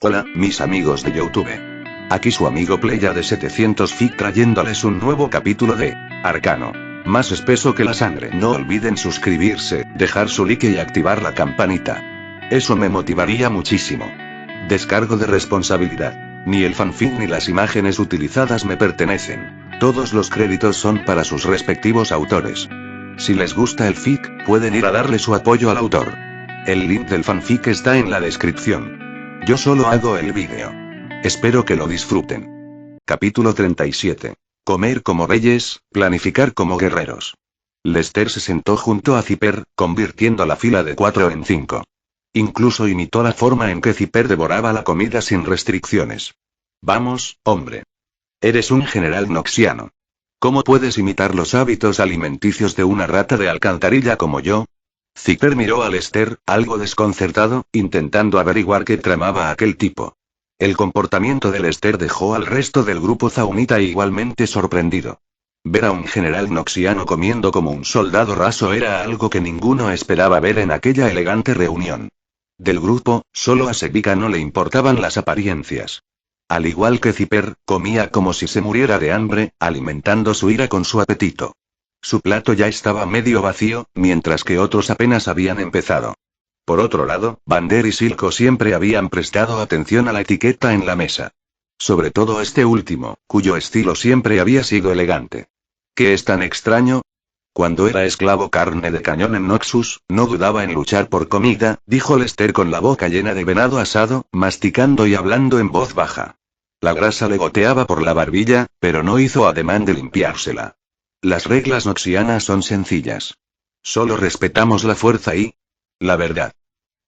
Hola, mis amigos de YouTube. Aquí su amigo Playa de 700 Fic trayéndoles un nuevo capítulo de Arcano. Más espeso que la sangre. No olviden suscribirse, dejar su like y activar la campanita. Eso me motivaría muchísimo. Descargo de responsabilidad. Ni el fanfic ni las imágenes utilizadas me pertenecen. Todos los créditos son para sus respectivos autores. Si les gusta el fic, pueden ir a darle su apoyo al autor. El link del fanfic está en la descripción. Yo solo hago el vídeo. Espero que lo disfruten. Capítulo 37. Comer como reyes, planificar como guerreros. Lester se sentó junto a Zipper, convirtiendo la fila de 4 en 5. Incluso imitó la forma en que Zipper devoraba la comida sin restricciones. Vamos, hombre. Eres un general noxiano. ¿Cómo puedes imitar los hábitos alimenticios de una rata de alcantarilla como yo? Zipper miró a Lester, algo desconcertado, intentando averiguar qué tramaba aquel tipo. El comportamiento de Lester dejó al resto del grupo zaunita igualmente sorprendido. Ver a un general noxiano comiendo como un soldado raso era algo que ninguno esperaba ver en aquella elegante reunión. Del grupo, solo a Sebika no le importaban las apariencias. Al igual que Zipper, comía como si se muriera de hambre, alimentando su ira con su apetito. Su plato ya estaba medio vacío, mientras que otros apenas habían empezado. Por otro lado, Vander y Silco siempre habían prestado atención a la etiqueta en la mesa. Sobre todo este último, cuyo estilo siempre había sido elegante. ¿Qué es tan extraño? Cuando era esclavo carne de cañón en Noxus, no dudaba en luchar por comida, dijo Lester con la boca llena de venado asado, masticando y hablando en voz baja. La grasa le goteaba por la barbilla, pero no hizo ademán de limpiársela. Las reglas noxianas son sencillas. Solo respetamos la fuerza y la verdad.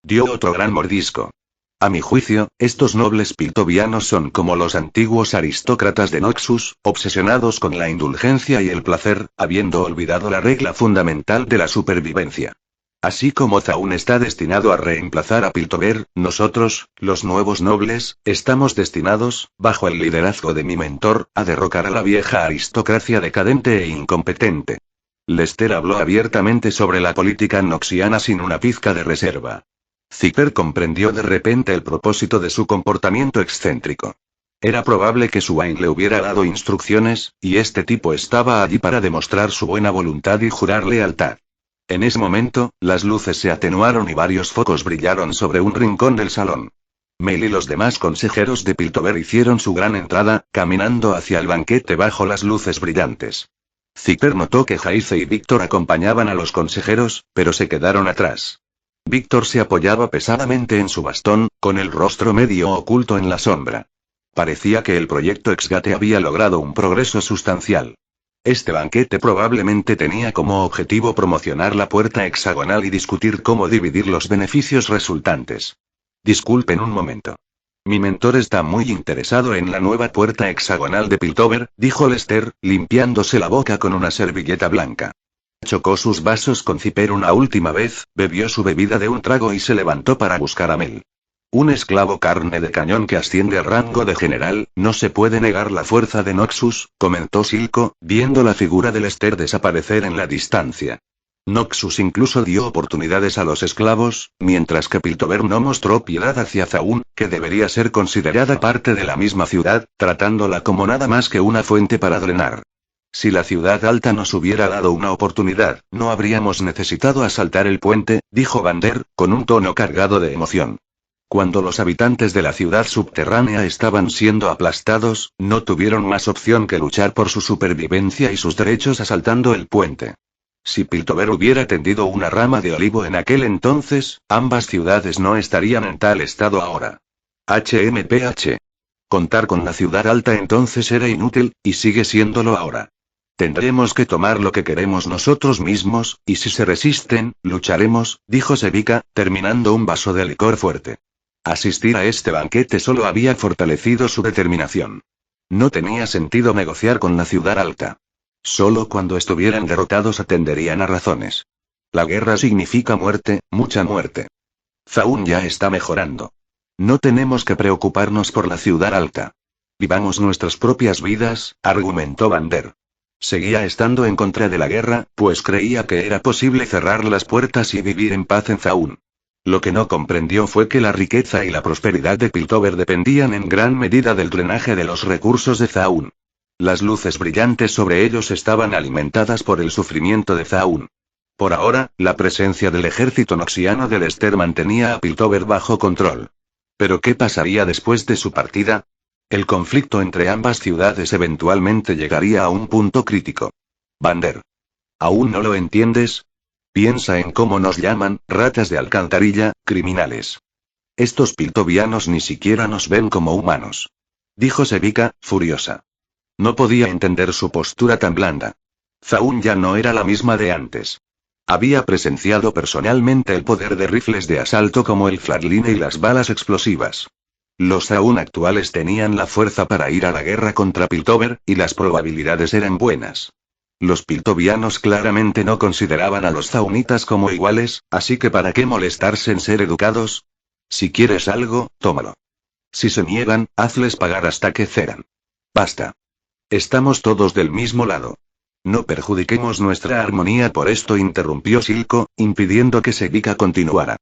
Dio otro gran mordisco. A mi juicio, estos nobles piltovianos son como los antiguos aristócratas de Noxus, obsesionados con la indulgencia y el placer, habiendo olvidado la regla fundamental de la supervivencia. Así como Zaun está destinado a reemplazar a Piltover, nosotros, los nuevos nobles, estamos destinados, bajo el liderazgo de mi mentor, a derrocar a la vieja aristocracia decadente e incompetente. Lester habló abiertamente sobre la política noxiana sin una pizca de reserva. Zipper comprendió de repente el propósito de su comportamiento excéntrico. Era probable que Swain le hubiera dado instrucciones, y este tipo estaba allí para demostrar su buena voluntad y jurar lealtad. En ese momento, las luces se atenuaron y varios focos brillaron sobre un rincón del salón. Mel y los demás consejeros de Piltover hicieron su gran entrada, caminando hacia el banquete bajo las luces brillantes. Zipper notó que Jaice y Víctor acompañaban a los consejeros, pero se quedaron atrás. Víctor se apoyaba pesadamente en su bastón, con el rostro medio oculto en la sombra. Parecía que el proyecto Exgate había logrado un progreso sustancial. Este banquete probablemente tenía como objetivo promocionar la puerta hexagonal y discutir cómo dividir los beneficios resultantes. Disculpen un momento. Mi mentor está muy interesado en la nueva puerta hexagonal de Piltover, dijo Lester, limpiándose la boca con una servilleta blanca. Chocó sus vasos con Zipper una última vez, bebió su bebida de un trago y se levantó para buscar a Mel. Un esclavo carne de cañón que asciende al rango de general, no se puede negar la fuerza de Noxus, comentó Silco, viendo la figura de Lester desaparecer en la distancia. Noxus incluso dio oportunidades a los esclavos, mientras que Piltover no mostró piedad hacia Zaun, que debería ser considerada parte de la misma ciudad, tratándola como nada más que una fuente para drenar. Si la ciudad alta nos hubiera dado una oportunidad, no habríamos necesitado asaltar el puente, dijo Vander, con un tono cargado de emoción. Cuando los habitantes de la ciudad subterránea estaban siendo aplastados, no tuvieron más opción que luchar por su supervivencia y sus derechos asaltando el puente. Si Piltover hubiera tendido una rama de olivo en aquel entonces, ambas ciudades no estarían en tal estado ahora. HMPH. Contar con la ciudad alta entonces era inútil, y sigue siéndolo ahora. Tendremos que tomar lo que queremos nosotros mismos, y si se resisten, lucharemos, dijo Sebika, terminando un vaso de licor fuerte. Asistir a este banquete solo había fortalecido su determinación. No tenía sentido negociar con la ciudad alta. Solo cuando estuvieran derrotados atenderían a razones. La guerra significa muerte, mucha muerte. Zaun ya está mejorando. No tenemos que preocuparnos por la ciudad alta. Vivamos nuestras propias vidas, argumentó Vander. Seguía estando en contra de la guerra, pues creía que era posible cerrar las puertas y vivir en paz en Zaun. Lo que no comprendió fue que la riqueza y la prosperidad de Piltover dependían en gran medida del drenaje de los recursos de Zaun. Las luces brillantes sobre ellos estaban alimentadas por el sufrimiento de Zaun. Por ahora, la presencia del ejército noxiano de Lester mantenía a Piltover bajo control. ¿Pero qué pasaría después de su partida? El conflicto entre ambas ciudades eventualmente llegaría a un punto crítico. Vander. ¿Aún no lo entiendes? Piensa en cómo nos llaman, ratas de alcantarilla, criminales. Estos piltovianos ni siquiera nos ven como humanos. Dijo Sevika, furiosa. No podía entender su postura tan blanda. Zaun ya no era la misma de antes. Había presenciado personalmente el poder de rifles de asalto como el Flatline y las balas explosivas. Los Zaun actuales tenían la fuerza para ir a la guerra contra Piltover, y las probabilidades eran buenas. Los piltovianos claramente no consideraban a los zaunitas como iguales, así que ¿para qué molestarse en ser educados? Si quieres algo, tómalo. Si se niegan, hazles pagar hasta que cedan. Basta. Estamos todos del mismo lado. No perjudiquemos nuestra armonía por esto, interrumpió Silco, impidiendo que Sevika continuara.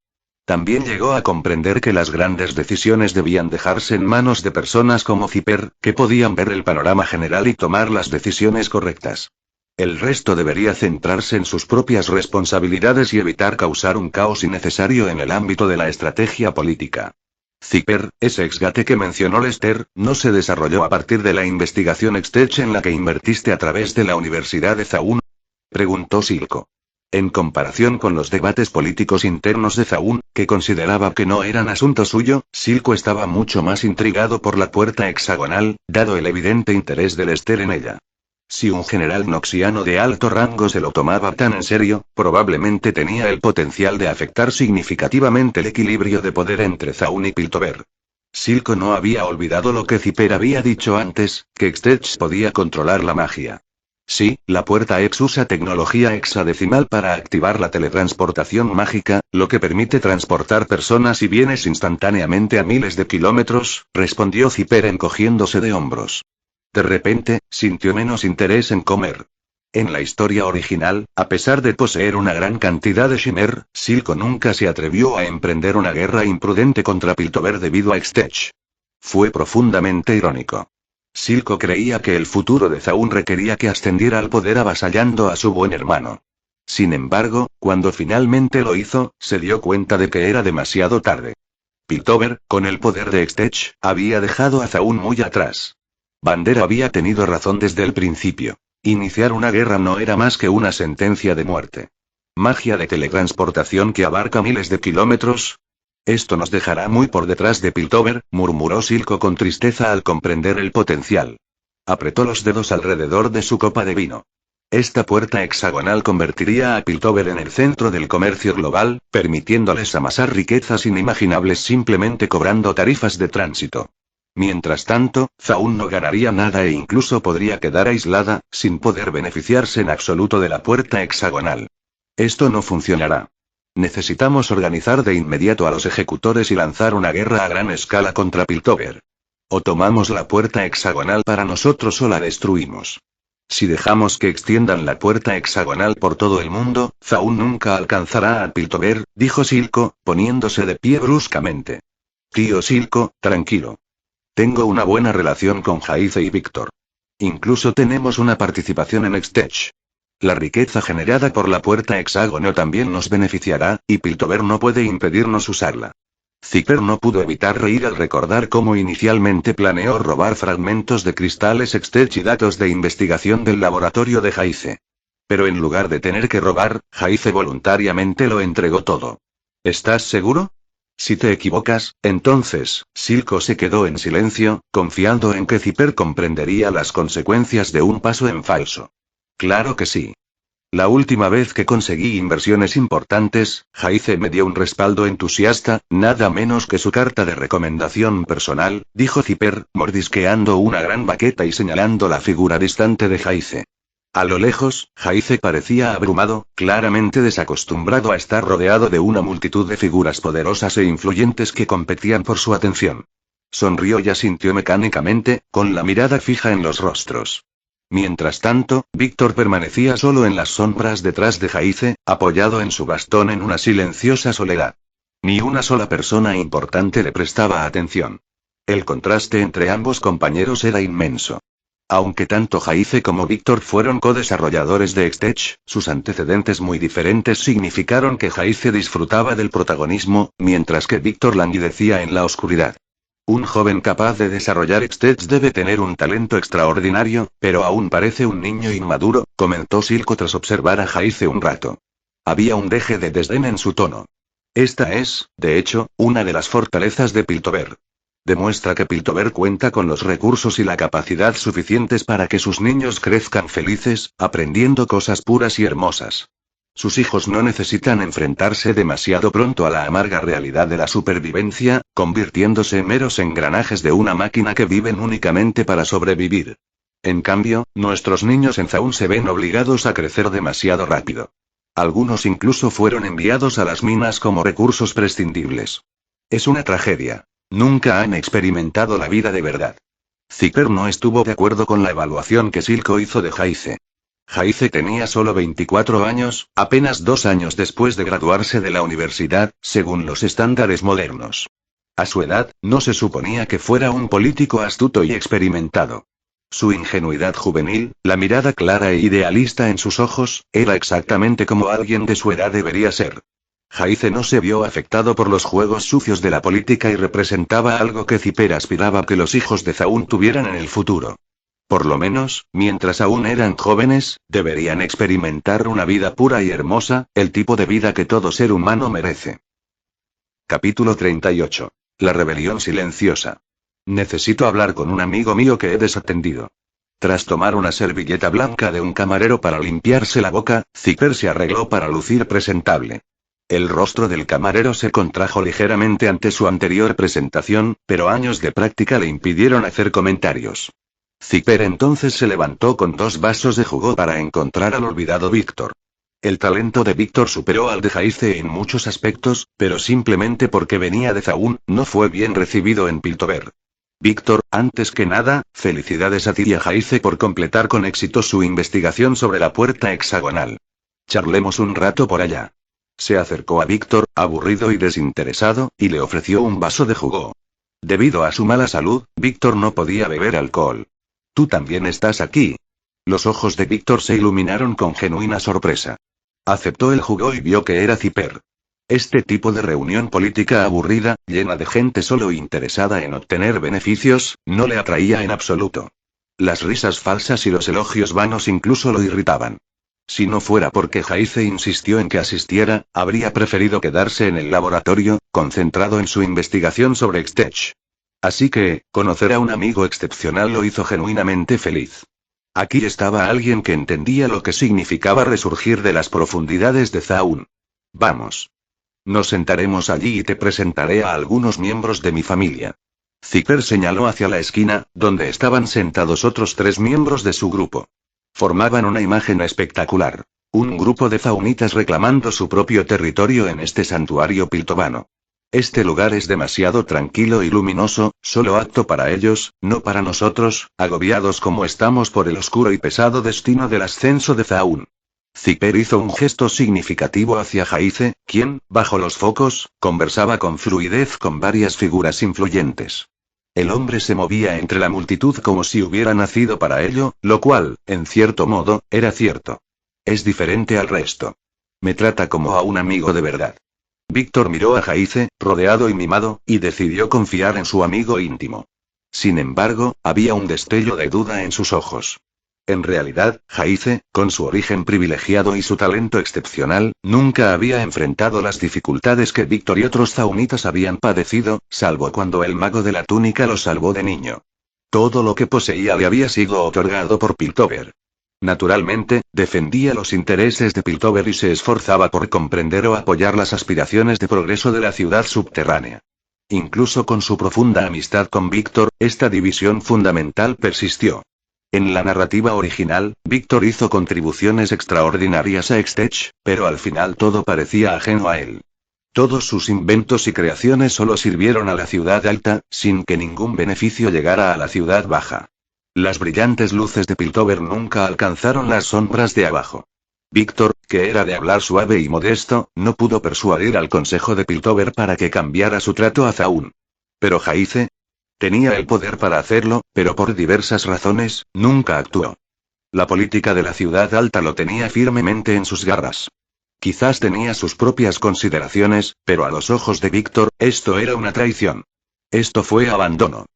También llegó a comprender que las grandes decisiones debían dejarse en manos de personas como Zipper, que podían ver el panorama general y tomar las decisiones correctas. El resto debería centrarse en sus propias responsabilidades y evitar causar un caos innecesario en el ámbito de la estrategia política. Zipper, ese exgate que mencionó Lester, ¿no se desarrolló a partir de la investigación Extech en la que invertiste a través de la Universidad de Zaun? Preguntó Silco. En comparación con los debates políticos internos de Zaun, que consideraba que no eran asunto suyo, Silco estaba mucho más intrigado por la puerta hexagonal, dado el evidente interés de Lester en ella. Si un general noxiano de alto rango se lo tomaba tan en serio, probablemente tenía el potencial de afectar significativamente el equilibrio de poder entre Zaun y Piltover. Silco no había olvidado lo que Zipper había dicho antes, que Extech podía controlar la magia. Sí, la puerta Hex usa tecnología hexadecimal para activar la teletransportación mágica, lo que permite transportar personas y bienes instantáneamente a miles de kilómetros, respondió Zipper encogiéndose de hombros. De repente, sintió menos interés en comer. En la historia original, a pesar de poseer una gran cantidad de Shimmer, Silco nunca se atrevió a emprender una guerra imprudente contra Piltover debido a Extech. Fue profundamente irónico. Silco creía que el futuro de Zaun requería que ascendiera al poder avasallando a su buen hermano. Sin embargo, cuando finalmente lo hizo, se dio cuenta de que era demasiado tarde. Piltover, con el poder de Extech, había dejado a Zaun muy atrás. Vander había tenido razón desde el principio. Iniciar una guerra no era más que una sentencia de muerte. Magia de teletransportación que abarca miles de kilómetros. Esto nos dejará muy por detrás de Piltover, murmuró Silco con tristeza al comprender el potencial. Apretó los dedos alrededor de su copa de vino. Esta puerta hexagonal convertiría a Piltover en el centro del comercio global, permitiéndoles amasar riquezas inimaginables simplemente cobrando tarifas de tránsito. Mientras tanto, Zaun no ganaría nada e incluso podría quedar aislada, sin poder beneficiarse en absoluto de la puerta hexagonal. Esto no funcionará. Necesitamos organizar de inmediato a los ejecutores y lanzar una guerra a gran escala contra Piltover. O tomamos la puerta hexagonal para nosotros o la destruimos. Si dejamos que extiendan la puerta hexagonal por todo el mundo, Zaun nunca alcanzará a Piltover, dijo Silco, poniéndose de pie bruscamente. Tío Silco, tranquilo. Tengo una buena relación con Jaice y Víctor. Incluso tenemos una participación en Extech. La riqueza generada por la puerta hexágono también nos beneficiará, y Piltover no puede impedirnos usarla. Zipper no pudo evitar reír al recordar cómo inicialmente planeó robar fragmentos de cristales Extech y datos de investigación del laboratorio de Jaice. Pero en lugar de tener que robar, Jaice voluntariamente lo entregó todo. ¿Estás seguro? Si te equivocas, entonces, Silco se quedó en silencio, confiando en que Zipper comprendería las consecuencias de un paso en falso. Claro que sí. La última vez que conseguí inversiones importantes, Jaice me dio un respaldo entusiasta, nada menos que su carta de recomendación personal, dijo Zipper, mordisqueando una gran baqueta y señalando la figura distante de Jaice. A lo lejos, Jaice parecía abrumado, claramente desacostumbrado a estar rodeado de una multitud de figuras poderosas e influyentes que competían por su atención. Sonrió y asintió mecánicamente, con la mirada fija en los rostros. Mientras tanto, Víctor permanecía solo en las sombras detrás de Jaice, apoyado en su bastón en una silenciosa soledad. Ni una sola persona importante le prestaba atención. El contraste entre ambos compañeros era inmenso. Aunque tanto Jaice como Víctor fueron co-desarrolladores de Xtech, sus antecedentes muy diferentes significaron que Jaice disfrutaba del protagonismo, mientras que Víctor languidecía en la oscuridad. Un joven capaz de desarrollar Xtech debe tener un talento extraordinario, pero aún parece un niño inmaduro, comentó Silco tras observar a Jaice un rato. Había un deje de desdén en su tono. Esta es, de hecho, una de las fortalezas de Piltover. Demuestra que Piltover cuenta con los recursos y la capacidad suficientes para que sus niños crezcan felices, aprendiendo cosas puras y hermosas. Sus hijos no necesitan enfrentarse demasiado pronto a la amarga realidad de la supervivencia, convirtiéndose en meros engranajes de una máquina que viven únicamente para sobrevivir. En cambio, nuestros niños en Zaun se ven obligados a crecer demasiado rápido. Algunos incluso fueron enviados a las minas como recursos prescindibles. Es una tragedia. Nunca han experimentado la vida de verdad. Zipper no estuvo de acuerdo con la evaluación que Silco hizo de Jaice. Jaice tenía solo 24 años, apenas 2 años después de graduarse de la universidad, según los estándares modernos. A su edad, no se suponía que fuera un político astuto y experimentado. Su ingenuidad juvenil, la mirada clara e idealista en sus ojos, era exactamente como alguien de su edad debería ser. Jaice no se vio afectado por los juegos sucios de la política y representaba algo que Zipper aspiraba que los hijos de Zaun tuvieran en el futuro. Por lo menos, mientras aún eran jóvenes, deberían experimentar una vida pura y hermosa, el tipo de vida que todo ser humano merece. Capítulo 38. La rebelión silenciosa. Necesito hablar con un amigo mío que he desatendido. Tras tomar una servilleta blanca de un camarero para limpiarse la boca, Zipper se arregló para lucir presentable. El rostro del camarero se contrajo ligeramente ante su anterior presentación, pero años de práctica le impidieron hacer comentarios. Zipper entonces se levantó con 2 vasos de jugo para encontrar al olvidado Víctor. El talento de Víctor superó al de Jaice en muchos aspectos, pero simplemente porque venía de Zaun, no fue bien recibido en Piltover. Víctor, antes que nada, felicidades a ti y a Jaice por completar con éxito su investigación sobre la puerta hexagonal. Charlemos un rato por allá. Se acercó a Víctor, aburrido y desinteresado, y le ofreció un vaso de jugo. Debido a su mala salud, Víctor no podía beber alcohol. ¿Tú también estás aquí? Los ojos de Víctor se iluminaron con genuina sorpresa. Aceptó el jugo y vio que era Zipper. Este tipo de reunión política aburrida, llena de gente solo interesada en obtener beneficios, no le atraía en absoluto. Las risas falsas y los elogios vanos incluso lo irritaban. Si no fuera porque Jaice insistió en que asistiera, habría preferido quedarse en el laboratorio, concentrado en su investigación sobre Xtech. Así que, conocer a un amigo excepcional lo hizo genuinamente feliz. Aquí estaba alguien que entendía lo que significaba resurgir de las profundidades de Zaun. Vamos. Nos sentaremos allí y te presentaré a algunos miembros de mi familia. Zipper señaló hacia la esquina, donde estaban sentados otros 3 miembros de su grupo. Formaban una imagen espectacular. Un grupo de zaunitas reclamando su propio territorio en este santuario piltovano. Este lugar es demasiado tranquilo y luminoso, solo apto para ellos, no para nosotros, agobiados como estamos por el oscuro y pesado destino del ascenso de Zaun. Zipper hizo un gesto significativo hacia Jaice, quien, bajo los focos, conversaba con fluidez con varias figuras influyentes. El hombre se movía entre la multitud como si hubiera nacido para ello, lo cual, en cierto modo, era cierto. Es diferente al resto. Me trata como a un amigo de verdad. Víctor miró a Jaice, rodeado y mimado, y decidió confiar en su amigo íntimo. Sin embargo, había un destello de duda en sus ojos. En realidad, Jaice, con su origen privilegiado y su talento excepcional, nunca había enfrentado las dificultades que Víctor y otros zaunitas habían padecido, salvo cuando el mago de la túnica lo salvó de niño. Todo lo que poseía le había sido otorgado por Piltover. Naturalmente, defendía los intereses de Piltover y se esforzaba por comprender o apoyar las aspiraciones de progreso de la ciudad subterránea. Incluso con su profunda amistad con Víctor, esta división fundamental persistió. En la narrativa original, Víctor hizo contribuciones extraordinarias a Xtech, pero al final todo parecía ajeno a él. Todos sus inventos y creaciones solo sirvieron a la ciudad alta, sin que ningún beneficio llegara a la ciudad baja. Las brillantes luces de Piltover nunca alcanzaron las sombras de abajo. Víctor, que era de hablar suave y modesto, no pudo persuadir al consejo de Piltover para que cambiara su trato a Zaun. Pero Jaice tenía el poder para hacerlo, pero por diversas razones, nunca actuó. La política de la ciudad alta lo tenía firmemente en sus garras. Quizás tenía sus propias consideraciones, pero a los ojos de Víctor, esto era una traición. Esto fue abandono.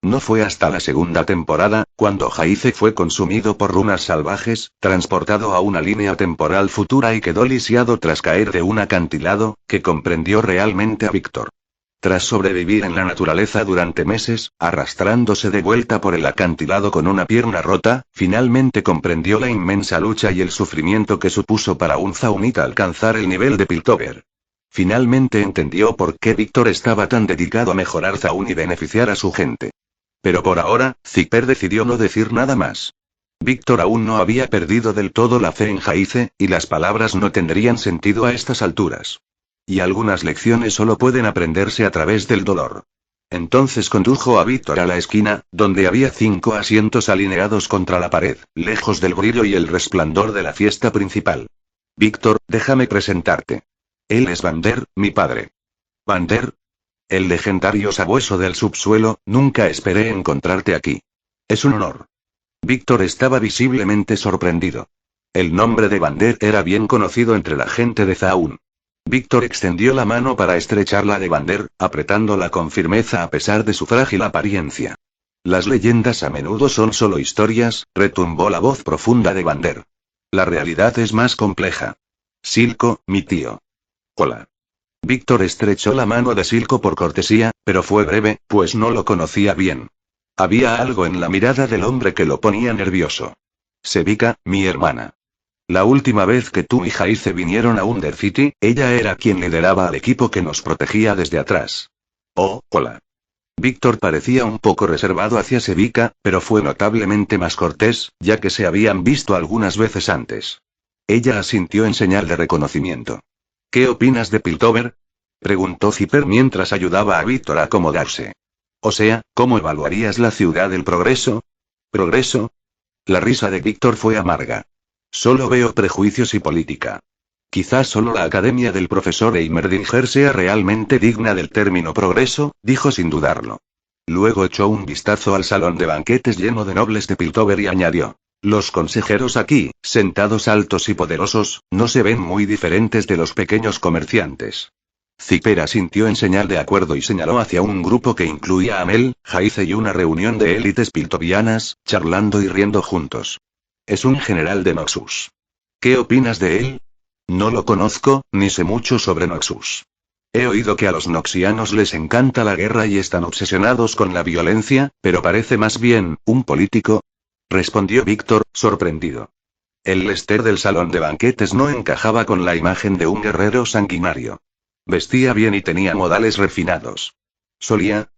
No fue hasta la segunda temporada, cuando Jaice fue consumido por runas salvajes, transportado a una línea temporal futura y quedó lisiado tras caer de un acantilado, que comprendió realmente a Víctor. Tras sobrevivir en la naturaleza durante meses, arrastrándose de vuelta por el acantilado con una pierna rota, finalmente comprendió la inmensa lucha y el sufrimiento que supuso para un zaunita alcanzar el nivel de Piltover. Finalmente entendió por qué Víctor estaba tan dedicado a mejorar Zaun y beneficiar a su gente. Pero por ahora, Zipper decidió no decir nada más. Víctor aún no había perdido del todo la fe en Jaice, y las palabras no tendrían sentido a estas alturas. Y algunas lecciones solo pueden aprenderse a través del dolor. Entonces condujo a Víctor a la esquina, donde había 5 asientos alineados contra la pared, lejos del brillo y el resplandor de la fiesta principal. Víctor, déjame presentarte. Él es Vander, mi padre. Vander, el legendario sabueso del subsuelo, nunca esperé encontrarte aquí. Es un honor. Víctor estaba visiblemente sorprendido. El nombre de Vander era bien conocido entre la gente de Zaun. Víctor extendió la mano para estrechar la de Vander, apretándola con firmeza a pesar de su frágil apariencia. Las leyendas a menudo son solo historias, retumbó la voz profunda de Vander. La realidad es más compleja. Silco, mi tío. Hola. Víctor estrechó la mano de Silco por cortesía, pero fue breve, pues no lo conocía bien. Había algo en la mirada del hombre que lo ponía nervioso. Sevika, mi hermana. La última vez que tú y Jaice vinieron a Undercity, ella era quien lideraba al equipo que nos protegía desde atrás. Oh, hola. Víctor parecía un poco reservado hacia Sevika, pero fue notablemente más cortés, ya que se habían visto algunas veces antes. Ella asintió en señal de reconocimiento. ¿Qué opinas de Piltover?, preguntó Zipper mientras ayudaba a Víctor a acomodarse. O sea, ¿cómo evaluarías la ciudad del progreso? ¿Progreso? La risa de Víctor fue amarga. Solo veo prejuicios y política. Quizás solo la academia del profesor Heimerdinger sea realmente digna del término progreso, dijo sin dudarlo. Luego echó un vistazo al salón de banquetes lleno de nobles de Piltover y añadió. Los consejeros aquí, sentados altos y poderosos, no se ven muy diferentes de los pequeños comerciantes. Zipper asintió en señal de acuerdo y señaló hacia un grupo que incluía a Mel, Jaice y una reunión de élites piltovianas, charlando y riendo juntos. Es un general de Noxus. ¿Qué opinas de él? No lo conozco, ni sé mucho sobre Noxus. He oído que a los noxianos les encanta la guerra y están obsesionados con la violencia, pero parece más bien, un político. Respondió Víctor, sorprendido. El Lester del salón de banquetes no encajaba con la imagen de un guerrero sanguinario. Vestía bien y tenía modales refinados. Solía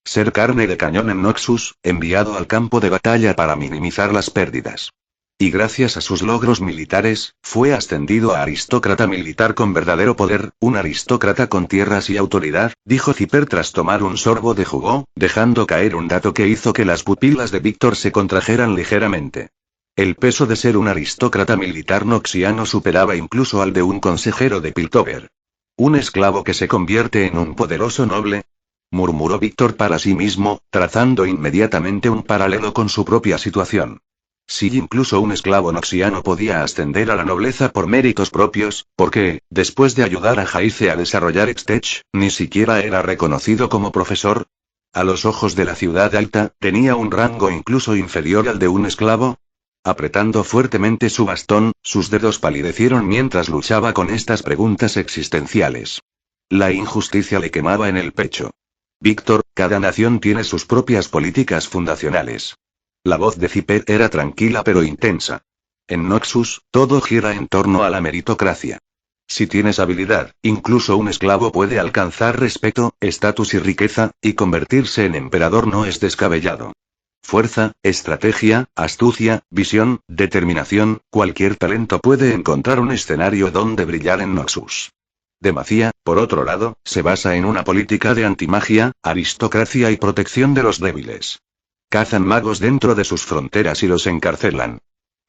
ser carne de cañón en Noxus, enviado al campo de batalla para minimizar las pérdidas. Y gracias a sus logros militares, fue ascendido a aristócrata militar con verdadero poder, un aristócrata con tierras y autoridad, dijo Zipper tras tomar un sorbo de jugo, dejando caer un dato que hizo que las pupilas de Víctor se contrajeran ligeramente. El peso de ser un aristócrata militar noxiano superaba incluso al de un consejero de Piltover. ¿Un esclavo que se convierte en un poderoso noble?, murmuró Víctor para sí mismo, trazando inmediatamente un paralelo con su propia situación. Si incluso un esclavo noxiano podía ascender a la nobleza por méritos propios, ¿por qué, después de ayudar a Jaice a desarrollar Extech, ni siquiera era reconocido como profesor? A los ojos de la ciudad alta, ¿tenía un rango incluso inferior al de un esclavo? Apretando fuertemente su bastón, sus dedos palidecieron mientras luchaba con estas preguntas existenciales. La injusticia le quemaba en el pecho. Víctor, cada nación tiene sus propias políticas fundacionales. La voz de Zipper era tranquila pero intensa. En Noxus, todo gira en torno a la meritocracia. Si tienes habilidad, incluso un esclavo puede alcanzar respeto, estatus y riqueza, y convertirse en emperador no es descabellado. Fuerza, estrategia, astucia, visión, determinación, cualquier talento puede encontrar un escenario donde brillar en Noxus. Demacia, por otro lado, se basa en una política de antimagia, aristocracia y protección de los débiles. Cazan magos dentro de sus fronteras y los encarcelan.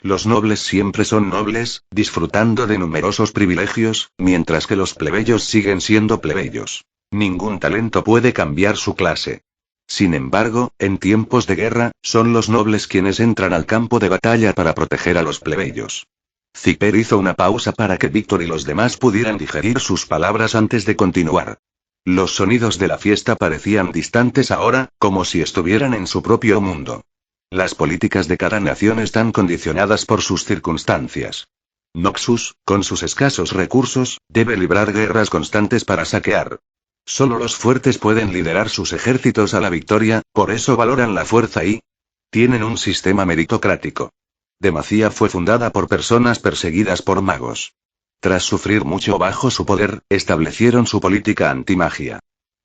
Los nobles siempre son nobles, disfrutando de numerosos privilegios, mientras que los plebeyos siguen siendo plebeyos. Ningún talento puede cambiar su clase. Sin embargo, en tiempos de guerra, son los nobles quienes entran al campo de batalla para proteger a los plebeyos. Zipper hizo una pausa para que Víctor y los demás pudieran digerir sus palabras antes de continuar. Los sonidos de la fiesta parecían distantes ahora, como si estuvieran en su propio mundo. Las políticas de cada nación están condicionadas por sus circunstancias. Noxus, con sus escasos recursos, debe librar guerras constantes para saquear. Solo los fuertes pueden liderar sus ejércitos a la victoria, por eso valoran la fuerza y tienen un sistema meritocrático. Demacia fue fundada por personas perseguidas por magos. Tras sufrir mucho bajo su poder, establecieron su política antimagia.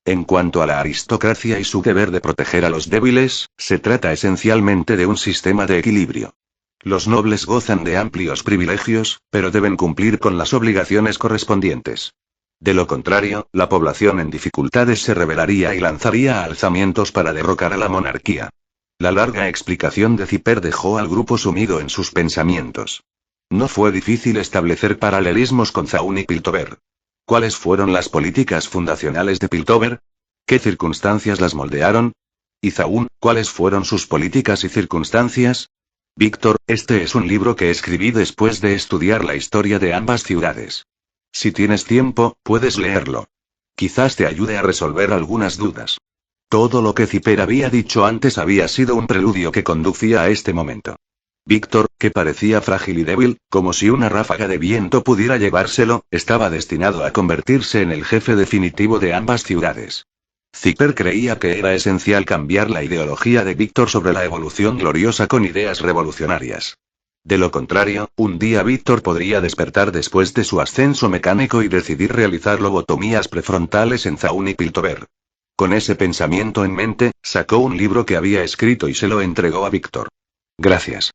En cuanto a la aristocracia y su deber de proteger a los débiles, se trata esencialmente de un sistema de equilibrio. Los nobles gozan de amplios privilegios, pero deben cumplir con las obligaciones correspondientes. De lo contrario, la población en dificultades se rebelaría y lanzaría alzamientos para derrocar a la monarquía. La larga explicación de Zipper dejó al grupo sumido en sus pensamientos. No fue difícil establecer paralelismos con Zaun y Piltover. ¿Cuáles fueron las políticas fundacionales de Piltover? ¿Qué circunstancias las moldearon? ¿Y Zaun, cuáles fueron sus políticas y circunstancias? Víctor, este es un libro que escribí después de estudiar la historia de ambas ciudades. Si tienes tiempo, puedes leerlo. Quizás te ayude a resolver algunas dudas. Todo lo que Zipper había dicho antes había sido un preludio que conducía a este momento. Víctor, que parecía frágil y débil, como si una ráfaga de viento pudiera llevárselo, estaba destinado a convertirse en el jefe definitivo de ambas ciudades. Zipper creía que era esencial cambiar la ideología de Víctor sobre la evolución gloriosa con ideas revolucionarias. De lo contrario, un día Víctor podría despertar después de su ascenso mecánico y decidir realizar lobotomías prefrontales en Zaun y Piltover. Con ese pensamiento en mente, sacó un libro que había escrito y se lo entregó a Víctor. Gracias.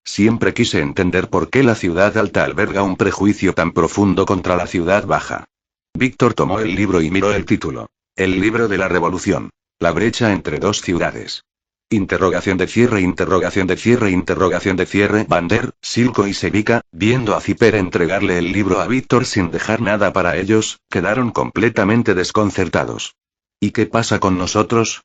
Siempre quise entender por qué la ciudad alta alberga un prejuicio tan profundo contra la ciudad baja. Víctor tomó el libro y miró el título. El libro de la revolución. La brecha entre dos ciudades. Interrogación de cierre, interrogación de cierre, interrogación de cierre. Vander, Silco y Sevika, viendo a Zipper entregarle el libro a Víctor sin dejar nada para ellos, quedaron completamente desconcertados. ¿Y qué pasa con nosotros?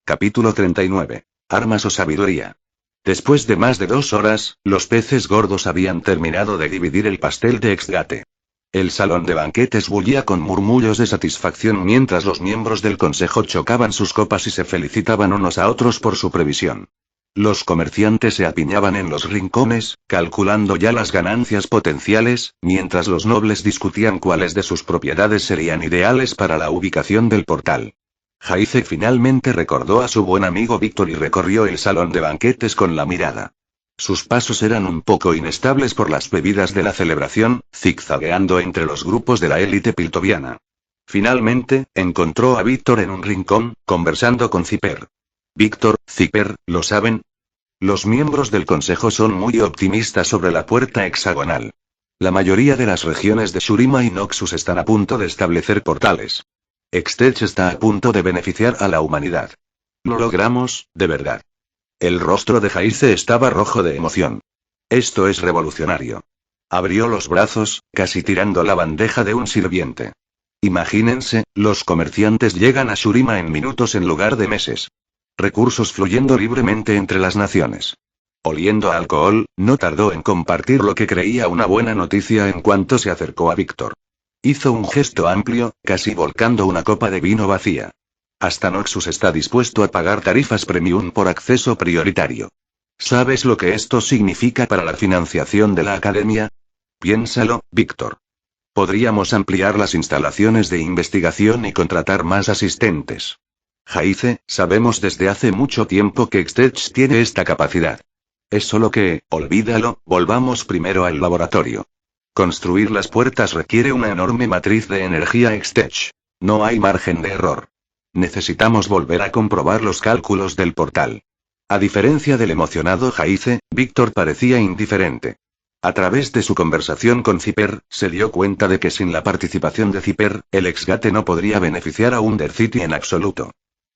Capítulo 39. Armas o sabiduría. Después de más de 2 horas, los peces gordos habían terminado de dividir el pastel de Exgate. El salón de banquetes bullía con murmullos de satisfacción mientras los miembros del consejo chocaban sus copas y se felicitaban unos a otros por su previsión. Los comerciantes se apiñaban en los rincones, calculando ya las ganancias potenciales, mientras los nobles discutían cuáles de sus propiedades serían ideales para la ubicación del portal. Jaice finalmente recordó a su buen amigo Víctor y recorrió el salón de banquetes con la mirada. Sus pasos eran un poco inestables por las bebidas de la celebración, zigzagueando entre los grupos de la élite piltoviana. Finalmente, encontró a Víctor en un rincón, conversando con Zipper. Víctor, Zipper, ¿lo saben? Los miembros del consejo son muy optimistas sobre la puerta hexagonal. La mayoría de las regiones de Shurima y Noxus están a punto de establecer portales. Extech está a punto de beneficiar a la humanidad. Lo logramos, de verdad. El rostro de Jaice estaba rojo de emoción. Esto es revolucionario. Abrió los brazos, casi tirando la bandeja de un sirviente. Imagínense, los comerciantes llegan a Shurima en minutos en lugar de meses. Recursos fluyendo libremente entre las naciones. Oliendo a alcohol, no tardó en compartir lo que creía una buena noticia en cuanto se acercó a Víctor. Hizo un gesto amplio, casi volcando una copa de vino vacía. Hasta Noxus está dispuesto a pagar tarifas premium por acceso prioritario. ¿Sabes lo que esto significa para la financiación de la academia? Piénsalo, Víctor. Podríamos ampliar las instalaciones de investigación y contratar más asistentes. Jaice, sabemos desde hace mucho tiempo que Extech tiene esta capacidad. Es solo que, olvídalo, volvamos primero al laboratorio. Construir las puertas requiere una enorme matriz de energía Extech. No hay margen de error. Necesitamos volver a comprobar los cálculos del portal. A diferencia del emocionado Jaice, Víctor parecía indiferente. A través de su conversación con Zipper, se dio cuenta de que sin la participación de Zipper, el Exgate no podría beneficiar a Undercity en absoluto.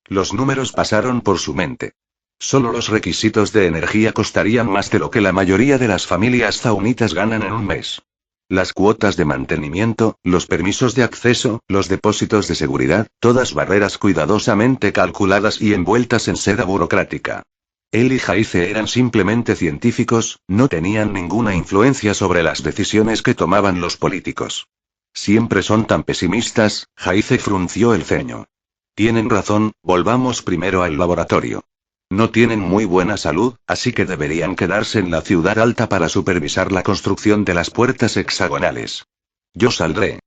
Los números pasaron por su mente. Solo los requisitos de energía costarían más de lo que la mayoría de las familias zaunitas ganan en un mes. Las cuotas de mantenimiento, los permisos de acceso, los depósitos de seguridad, todas barreras cuidadosamente calculadas y envueltas en seda burocrática. Él y Jaice eran simplemente científicos, no tenían ninguna influencia sobre las decisiones que tomaban los políticos. Siempre son tan pesimistas, Jaice frunció el ceño. Tienen razón, volvamos primero al laboratorio. No tienen muy buena salud, así que deberían quedarse en la ciudad alta para supervisar la construcción de las puertas hexagonales. Yo saldré.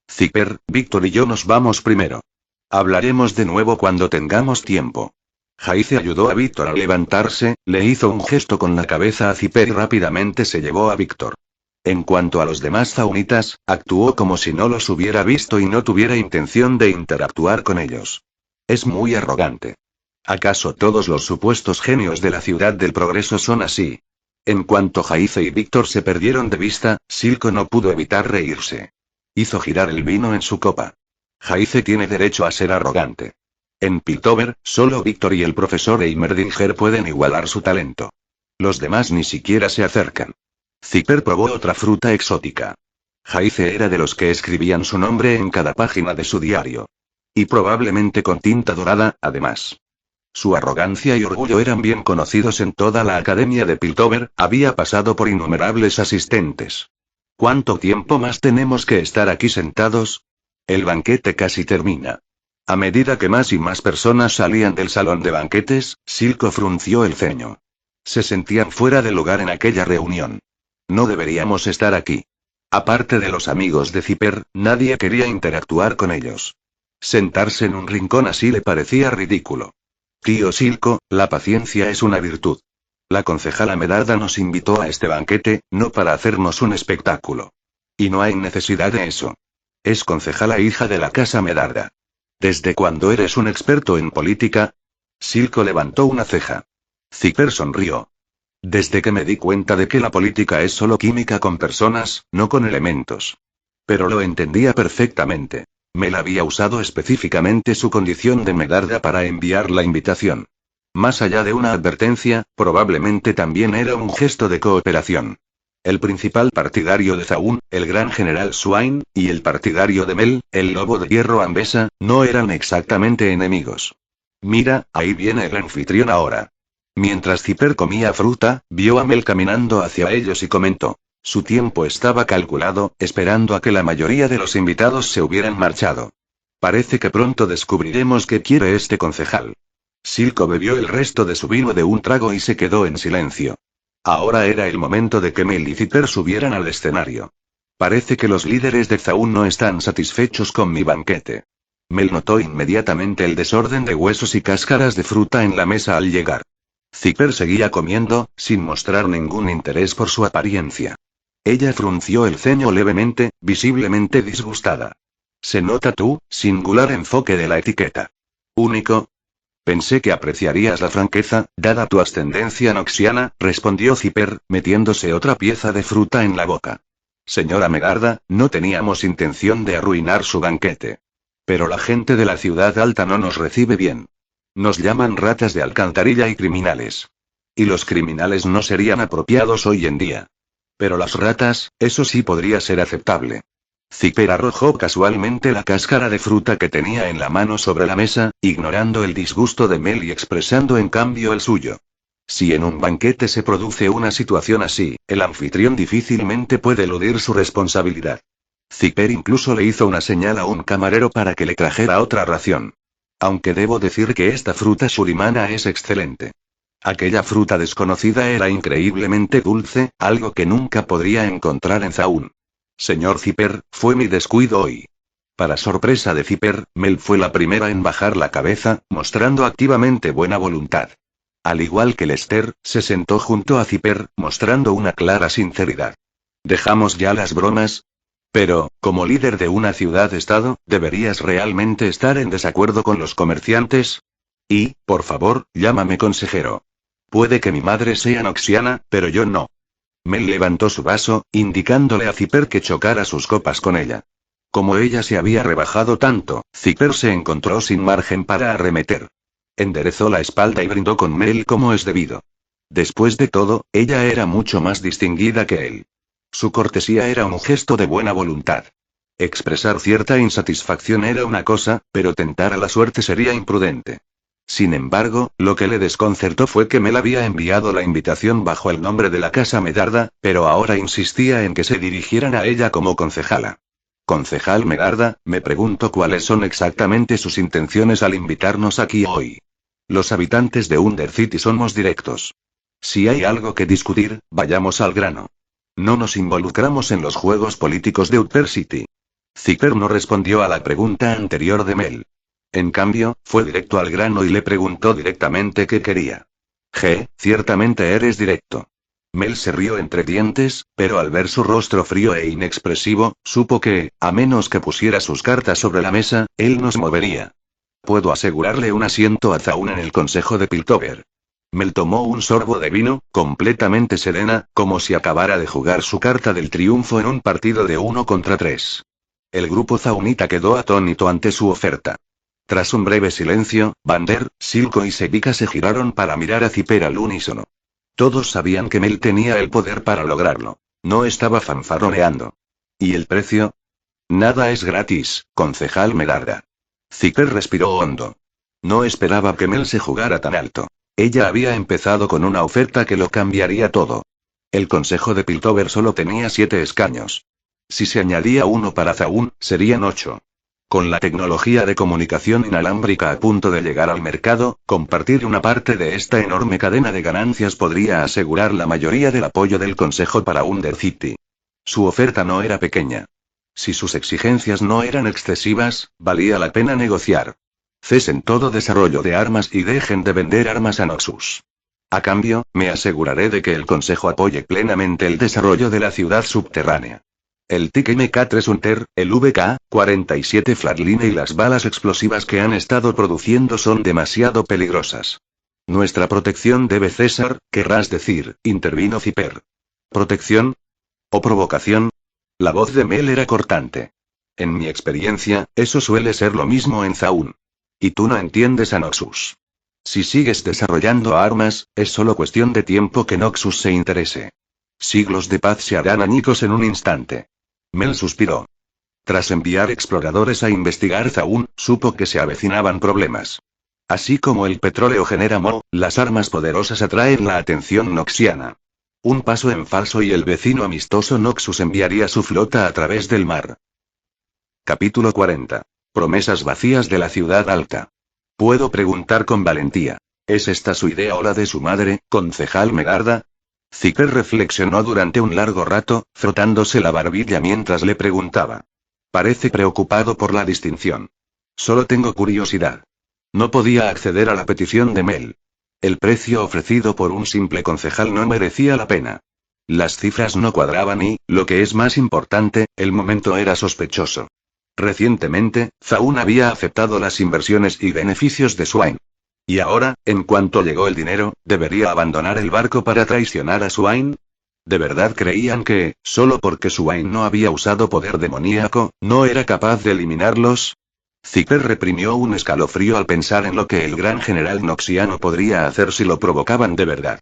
Zipper, Víctor y yo nos vamos primero. Hablaremos de nuevo cuando tengamos tiempo. Jaice ayudó a Víctor a levantarse, le hizo un gesto con la cabeza a Zipper y rápidamente se llevó a Víctor. En cuanto a los demás zaunitas, actuó como si no los hubiera visto y no tuviera intención de interactuar con ellos. Es muy arrogante. ¿Acaso todos los supuestos genios de la ciudad del progreso son así? En cuanto Jaice y Víctor se perdieron de vista, Silco no pudo evitar reírse. Hizo girar el vino en su copa. Jaice tiene derecho a ser arrogante. En Piltover, solo Víctor y el profesor Heimerdinger pueden igualar su talento. Los demás ni siquiera se acercan. Zipper probó otra fruta exótica. Jaice era de los que escribían su nombre en cada página de su diario. Y probablemente con tinta dorada, además. Su arrogancia y orgullo eran bien conocidos en toda la academia de Piltover, había pasado por innumerables asistentes. ¿Cuánto tiempo más tenemos que estar aquí sentados? El banquete casi termina. A medida que más y más personas salían del salón de banquetes, Silco frunció el ceño. Se sentían fuera de lugar en aquella reunión. No deberíamos estar aquí. Aparte de los amigos de Zipper, nadie quería interactuar con ellos. Sentarse en un rincón así le parecía ridículo. Tío Silco, la paciencia es una virtud. La concejala Medarda nos invitó a este banquete, no para hacernos un espectáculo. Y no hay necesidad de eso. Es concejala hija de la casa Medarda. ¿Desde cuándo eres un experto en política? Silco levantó una ceja. Zipper sonrió. Desde que me di cuenta de que la política es solo química con personas, no con elementos. Pero lo entendía perfectamente. Mel había usado específicamente su condición de Medarda para enviar la invitación. Más allá de una advertencia, probablemente también era un gesto de cooperación. El principal partidario de Zaun, el gran general Swain, y el partidario de Mel, el lobo de hierro Ambesa, no eran exactamente enemigos. Mira, ahí viene el anfitrión ahora. Mientras Zipper comía fruta, vio a Mel caminando hacia ellos y comentó. Su tiempo estaba calculado, esperando a que la mayoría de los invitados se hubieran marchado. Parece que pronto descubriremos qué quiere este concejal. Silco bebió el resto de su vino de un trago y se quedó en silencio. Ahora era el momento de que Mel y Zipper subieran al escenario. Parece que los líderes de Zaun no están satisfechos con mi banquete. Mel notó inmediatamente el desorden de huesos y cáscaras de fruta en la mesa al llegar. Zipper seguía comiendo, sin mostrar ningún interés por su apariencia. Ella frunció el ceño levemente, visiblemente disgustada. Se nota tu singular enfoque de la etiqueta. Único. Pensé que apreciarías la franqueza, dada tu ascendencia noxiana, respondió Zipper, metiéndose otra pieza de fruta en la boca. Señora Medarda, no teníamos intención de arruinar su banquete. Pero la gente de la ciudad alta no nos recibe bien. Nos llaman ratas de alcantarilla y criminales. Y los criminales no serían apropiados hoy en día. Pero las ratas, eso sí podría ser aceptable. Zipper arrojó casualmente la cáscara de fruta que tenía en la mano sobre la mesa, ignorando el disgusto de Mel y expresando en cambio el suyo. Si en un banquete se produce una situación así, el anfitrión difícilmente puede eludir su responsabilidad. Zipper incluso le hizo una señal a un camarero para que le trajera otra ración. Aunque debo decir que esta fruta surimana es excelente. Aquella fruta desconocida era increíblemente dulce, algo que nunca podría encontrar en Zaun. Señor Zipper, fue mi descuido hoy. Para sorpresa de Zipper, Mel fue la primera en bajar la cabeza, mostrando activamente buena voluntad. Al igual que Lester, se sentó junto a Zipper, mostrando una clara sinceridad. ¿Dejamos ya las bromas? Pero, como líder de una ciudad-estado, ¿deberías realmente estar en desacuerdo con los comerciantes? Y, por favor, llámame consejero. Puede que mi madre sea noxiana, pero yo no. Mel levantó su vaso, indicándole a Zipper que chocara sus copas con ella. Como ella se había rebajado tanto, Zipper se encontró sin margen para arremeter. Enderezó la espalda y brindó con Mel como es debido. Después de todo, ella era mucho más distinguida que él. Su cortesía era un gesto de buena voluntad. Expresar cierta insatisfacción era una cosa, pero tentar a la suerte sería imprudente. Sin embargo, lo que le desconcertó fue que Mel había enviado la invitación bajo el nombre de la Casa Medarda, pero ahora insistía en que se dirigieran a ella como concejala. Concejal Medarda, me pregunto cuáles son exactamente sus intenciones al invitarnos aquí hoy. Los habitantes de Undercity somos directos. Si hay algo que discutir, vayamos al grano. No nos involucramos en los juegos políticos de Undercity. Zipper no respondió a la pregunta anterior de Mel. En cambio, fue directo al grano y le preguntó directamente qué quería. Ciertamente eres directo. Mel se rió entre dientes, pero al ver su rostro frío e inexpresivo, supo que, a menos que pusiera sus cartas sobre la mesa, él no se movería. Puedo asegurarle un asiento a Zaun en el consejo de Piltover. Mel tomó un sorbo de vino, completamente serena, como si acabara de jugar su carta del triunfo en un partido de 1 contra 3. El grupo zaunita quedó atónito ante su oferta. Tras un breve silencio, Vander, Silco y Sevika se giraron para mirar a Zipper al unísono. Todos sabían que Mel tenía el poder para lograrlo. No estaba fanfarroneando. ¿Y el precio? Nada es gratis, concejal Medarda. Zipper respiró hondo. No esperaba que Mel se jugara tan alto. Ella había empezado con una oferta que lo cambiaría todo. El consejo de Piltover solo tenía 7 escaños. Si se añadía uno para Zaun, serían 8. Con la tecnología de comunicación inalámbrica a punto de llegar al mercado, compartir una parte de esta enorme cadena de ganancias podría asegurar la mayoría del apoyo del Consejo para Undercity. Su oferta no era pequeña. Si sus exigencias no eran excesivas, valía la pena negociar. Cesen todo desarrollo de armas y dejen de vender armas a Noxus. A cambio, me aseguraré de que el Consejo apoye plenamente el desarrollo de la ciudad subterránea. El TIC MK3 Hunter, el VK-47 Flatline y las balas explosivas que han estado produciendo son demasiado peligrosas. Nuestra protección debe cesar, querrás decir, intervino Zipper. ¿Protección? ¿O provocación? La voz de Mel era cortante. En mi experiencia, eso suele ser lo mismo en Zaun. Y tú no entiendes a Noxus. Si sigues desarrollando armas, es solo cuestión de tiempo que Noxus se interese. Siglos de paz se harán añicos en un instante. Mel suspiró. Tras enviar exploradores a investigar Zaun, supo que se avecinaban problemas. Así como el petróleo genera moho, las armas poderosas atraen la atención noxiana. Un paso en falso y el vecino amistoso Noxus enviaría su flota a través del mar. Capítulo 40. Promesas vacías de la ciudad alta. Puedo preguntar con valentía. ¿Es esta su idea o la de su madre, concejal Medarda? Zipper reflexionó durante un largo rato, frotándose la barbilla mientras le preguntaba. Parece preocupado por la distinción. Solo tengo curiosidad. No podía acceder a la petición de Mel. El precio ofrecido por un simple concejal no merecía la pena. Las cifras no cuadraban y, lo que es más importante, el momento era sospechoso. Recientemente, Zaun había aceptado las inversiones y beneficios de Swain. Y ahora, en cuanto llegó el dinero, ¿debería abandonar el barco para traicionar a Swain? ¿De verdad creían que, solo porque Swain no había usado poder demoníaco, no era capaz de eliminarlos? Zipper reprimió un escalofrío al pensar en lo que el gran general noxiano podría hacer si lo provocaban de verdad.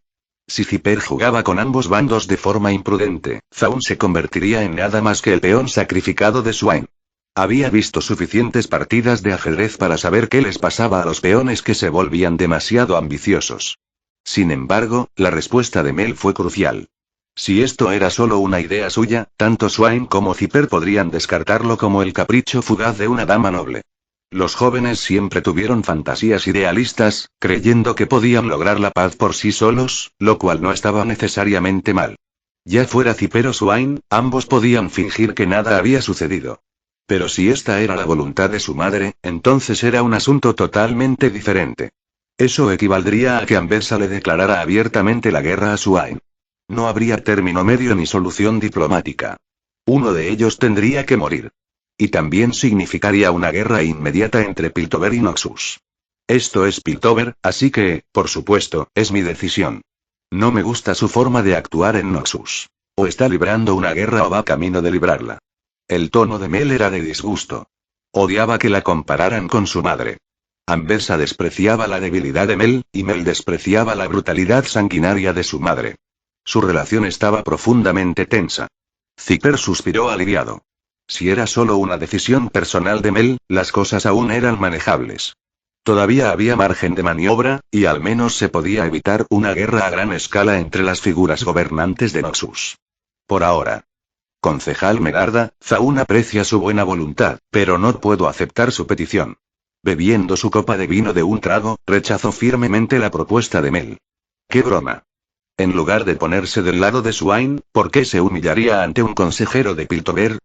Si Zipper jugaba con ambos bandos de forma imprudente, Zaun se convertiría en nada más que el peón sacrificado de Swain. Había visto suficientes partidas de ajedrez para saber qué les pasaba a los peones que se volvían demasiado ambiciosos. Sin embargo, la respuesta de Mel fue crucial. Si esto era solo una idea suya, tanto Swain como Zipper podrían descartarlo como el capricho fugaz de una dama noble. Los jóvenes siempre tuvieron fantasías idealistas, creyendo que podían lograr la paz por sí solos, lo cual no estaba necesariamente mal. Ya fuera Zipper o Swain, ambos podían fingir que nada había sucedido. Pero si esta era la voluntad de su madre, entonces era un asunto totalmente diferente. Eso equivaldría a que Ambessa le declarara abiertamente la guerra a Swain. No habría término medio ni solución diplomática. Uno de ellos tendría que morir. Y también significaría una guerra inmediata entre Piltover y Noxus. Esto es Piltover, así que, por supuesto, es mi decisión. No me gusta su forma de actuar en Noxus. O está librando una guerra o va camino de librarla. El tono de Mel era de disgusto. Odiaba que la compararan con su madre. Anversa despreciaba la debilidad de Mel, y Mel despreciaba la brutalidad sanguinaria de su madre. Su relación estaba profundamente tensa. Zipper suspiró aliviado. Si era solo una decisión personal de Mel, las cosas aún eran manejables. Todavía había margen de maniobra, y al menos se podía evitar una guerra a gran escala entre las figuras gobernantes de Noxus. Por ahora. Concejal Medarda, Zaun aprecia su buena voluntad, pero no puedo aceptar su petición. Bebiendo su copa de vino de un trago, rechazó firmemente la propuesta de Mel. ¡Qué broma! En lugar de ponerse del lado de Swain, ¿por qué se humillaría ante un consejero de Piltover?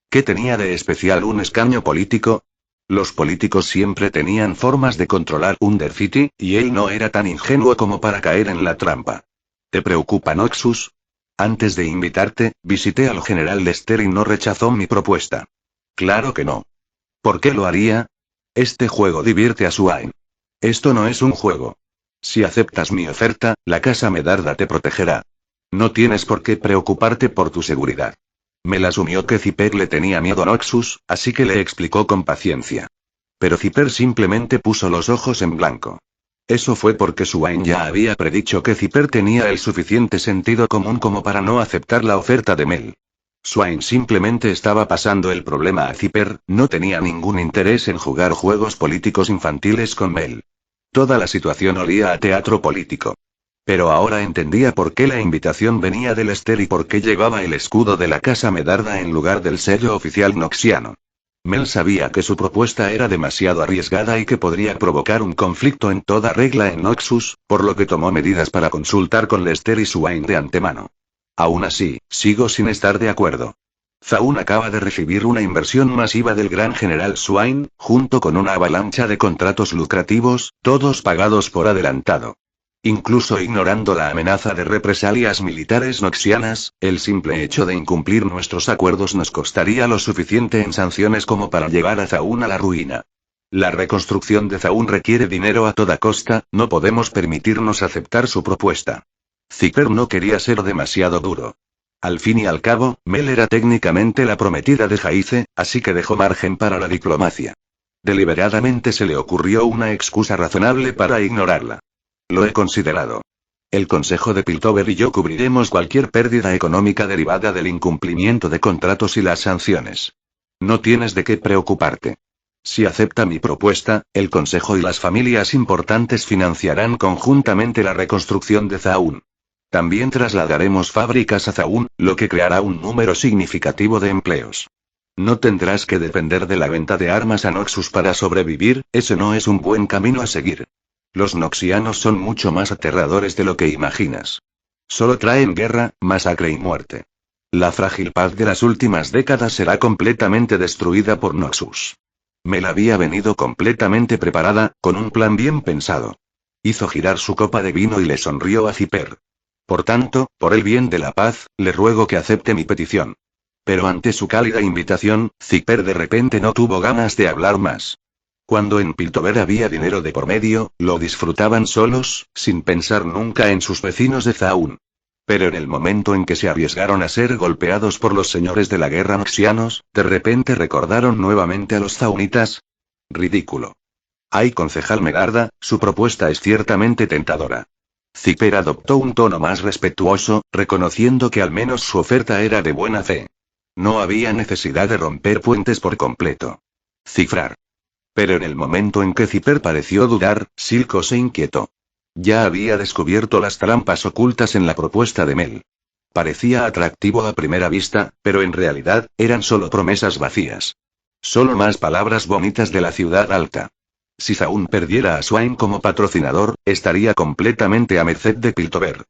¿Qué tenía de especial un escaño político? Los políticos siempre tenían formas de controlar Undercity, y él no era tan ingenuo como para caer en la trampa. ¿Te preocupa Noxus? Antes de invitarte, visité al general Lester y no rechazó mi propuesta. Claro que no. ¿Por qué lo haría? Este juego divierte a Swain. Esto no es un juego. Si aceptas mi oferta, la casa Medarda te protegerá. No tienes por qué preocuparte por tu seguridad. Mel asumió que Zipper le tenía miedo a Noxus, así que le explicó con paciencia. Pero Zipper simplemente puso los ojos en blanco. Eso fue porque Swain ya había predicho que Zipper tenía el suficiente sentido común como para no aceptar la oferta de Mel. Swain simplemente estaba pasando el problema a Zipper, no tenía ningún interés en jugar juegos políticos infantiles con Mel. Toda la situación olía a teatro político. Pero ahora entendía por qué la invitación venía del Lester y por qué llevaba el escudo de la casa Medarda en lugar del sello oficial noxiano. Mel sabía que su propuesta era demasiado arriesgada y que podría provocar un conflicto en toda regla en Noxus, por lo que tomó medidas para consultar con Lester y Swain de antemano. Aún así, sigo sin estar de acuerdo. Zaun acaba de recibir una inversión masiva del gran general Swain, junto con una avalancha de contratos lucrativos, todos pagados por adelantado. Incluso ignorando la amenaza de represalias militares noxianas, el simple hecho de incumplir nuestros acuerdos nos costaría lo suficiente en sanciones como para llevar a Zaun a la ruina. La reconstrucción de Zaun requiere dinero a toda costa, no podemos permitirnos aceptar su propuesta. Zipper no quería ser demasiado duro. Al fin y al cabo, Mel era técnicamente la prometida de Jaice, así que dejó margen para la diplomacia. Deliberadamente se le ocurrió una excusa razonable para ignorarla. Lo he considerado. El Consejo de Piltover y yo cubriremos cualquier pérdida económica derivada del incumplimiento de contratos y las sanciones. No tienes de qué preocuparte. Si acepta mi propuesta, el Consejo y las familias importantes financiarán conjuntamente la reconstrucción de Zaun. También trasladaremos fábricas a Zaun, lo que creará un número significativo de empleos. No tendrás que depender de la venta de armas a Noxus para sobrevivir, ese no es un buen camino a seguir. Los noxianos son mucho más aterradores de lo que imaginas. Solo traen guerra, masacre y muerte. La frágil paz de las últimas décadas será completamente destruida por Noxus. Mel había venido completamente preparada, con un plan bien pensado. Hizo girar su copa de vino y le sonrió a Zipper. Por tanto, por el bien de la paz, le ruego que acepte mi petición. Pero ante su cálida invitación, Zipper de repente no tuvo ganas de hablar más. Cuando en Piltover había dinero de por medio, lo disfrutaban solos, sin pensar nunca en sus vecinos de Zaun. Pero en el momento en que se arriesgaron a ser golpeados por los señores de la guerra noxianos, de repente recordaron nuevamente a los zaunitas. Ridículo. Ay, concejal Medarda, su propuesta es ciertamente tentadora. Zipper adoptó un tono más respetuoso, reconociendo que al menos su oferta era de buena fe. No había necesidad de romper puentes por completo. Cifrar. Pero en el momento en que Zipper pareció dudar, Silco se inquietó. Ya había descubierto las trampas ocultas en la propuesta de Mel. Parecía atractivo a primera vista, pero en realidad, eran solo promesas vacías. Solo más palabras bonitas de la ciudad alta. Si Zaun perdiera a Swain como patrocinador, estaría completamente a merced de Piltover.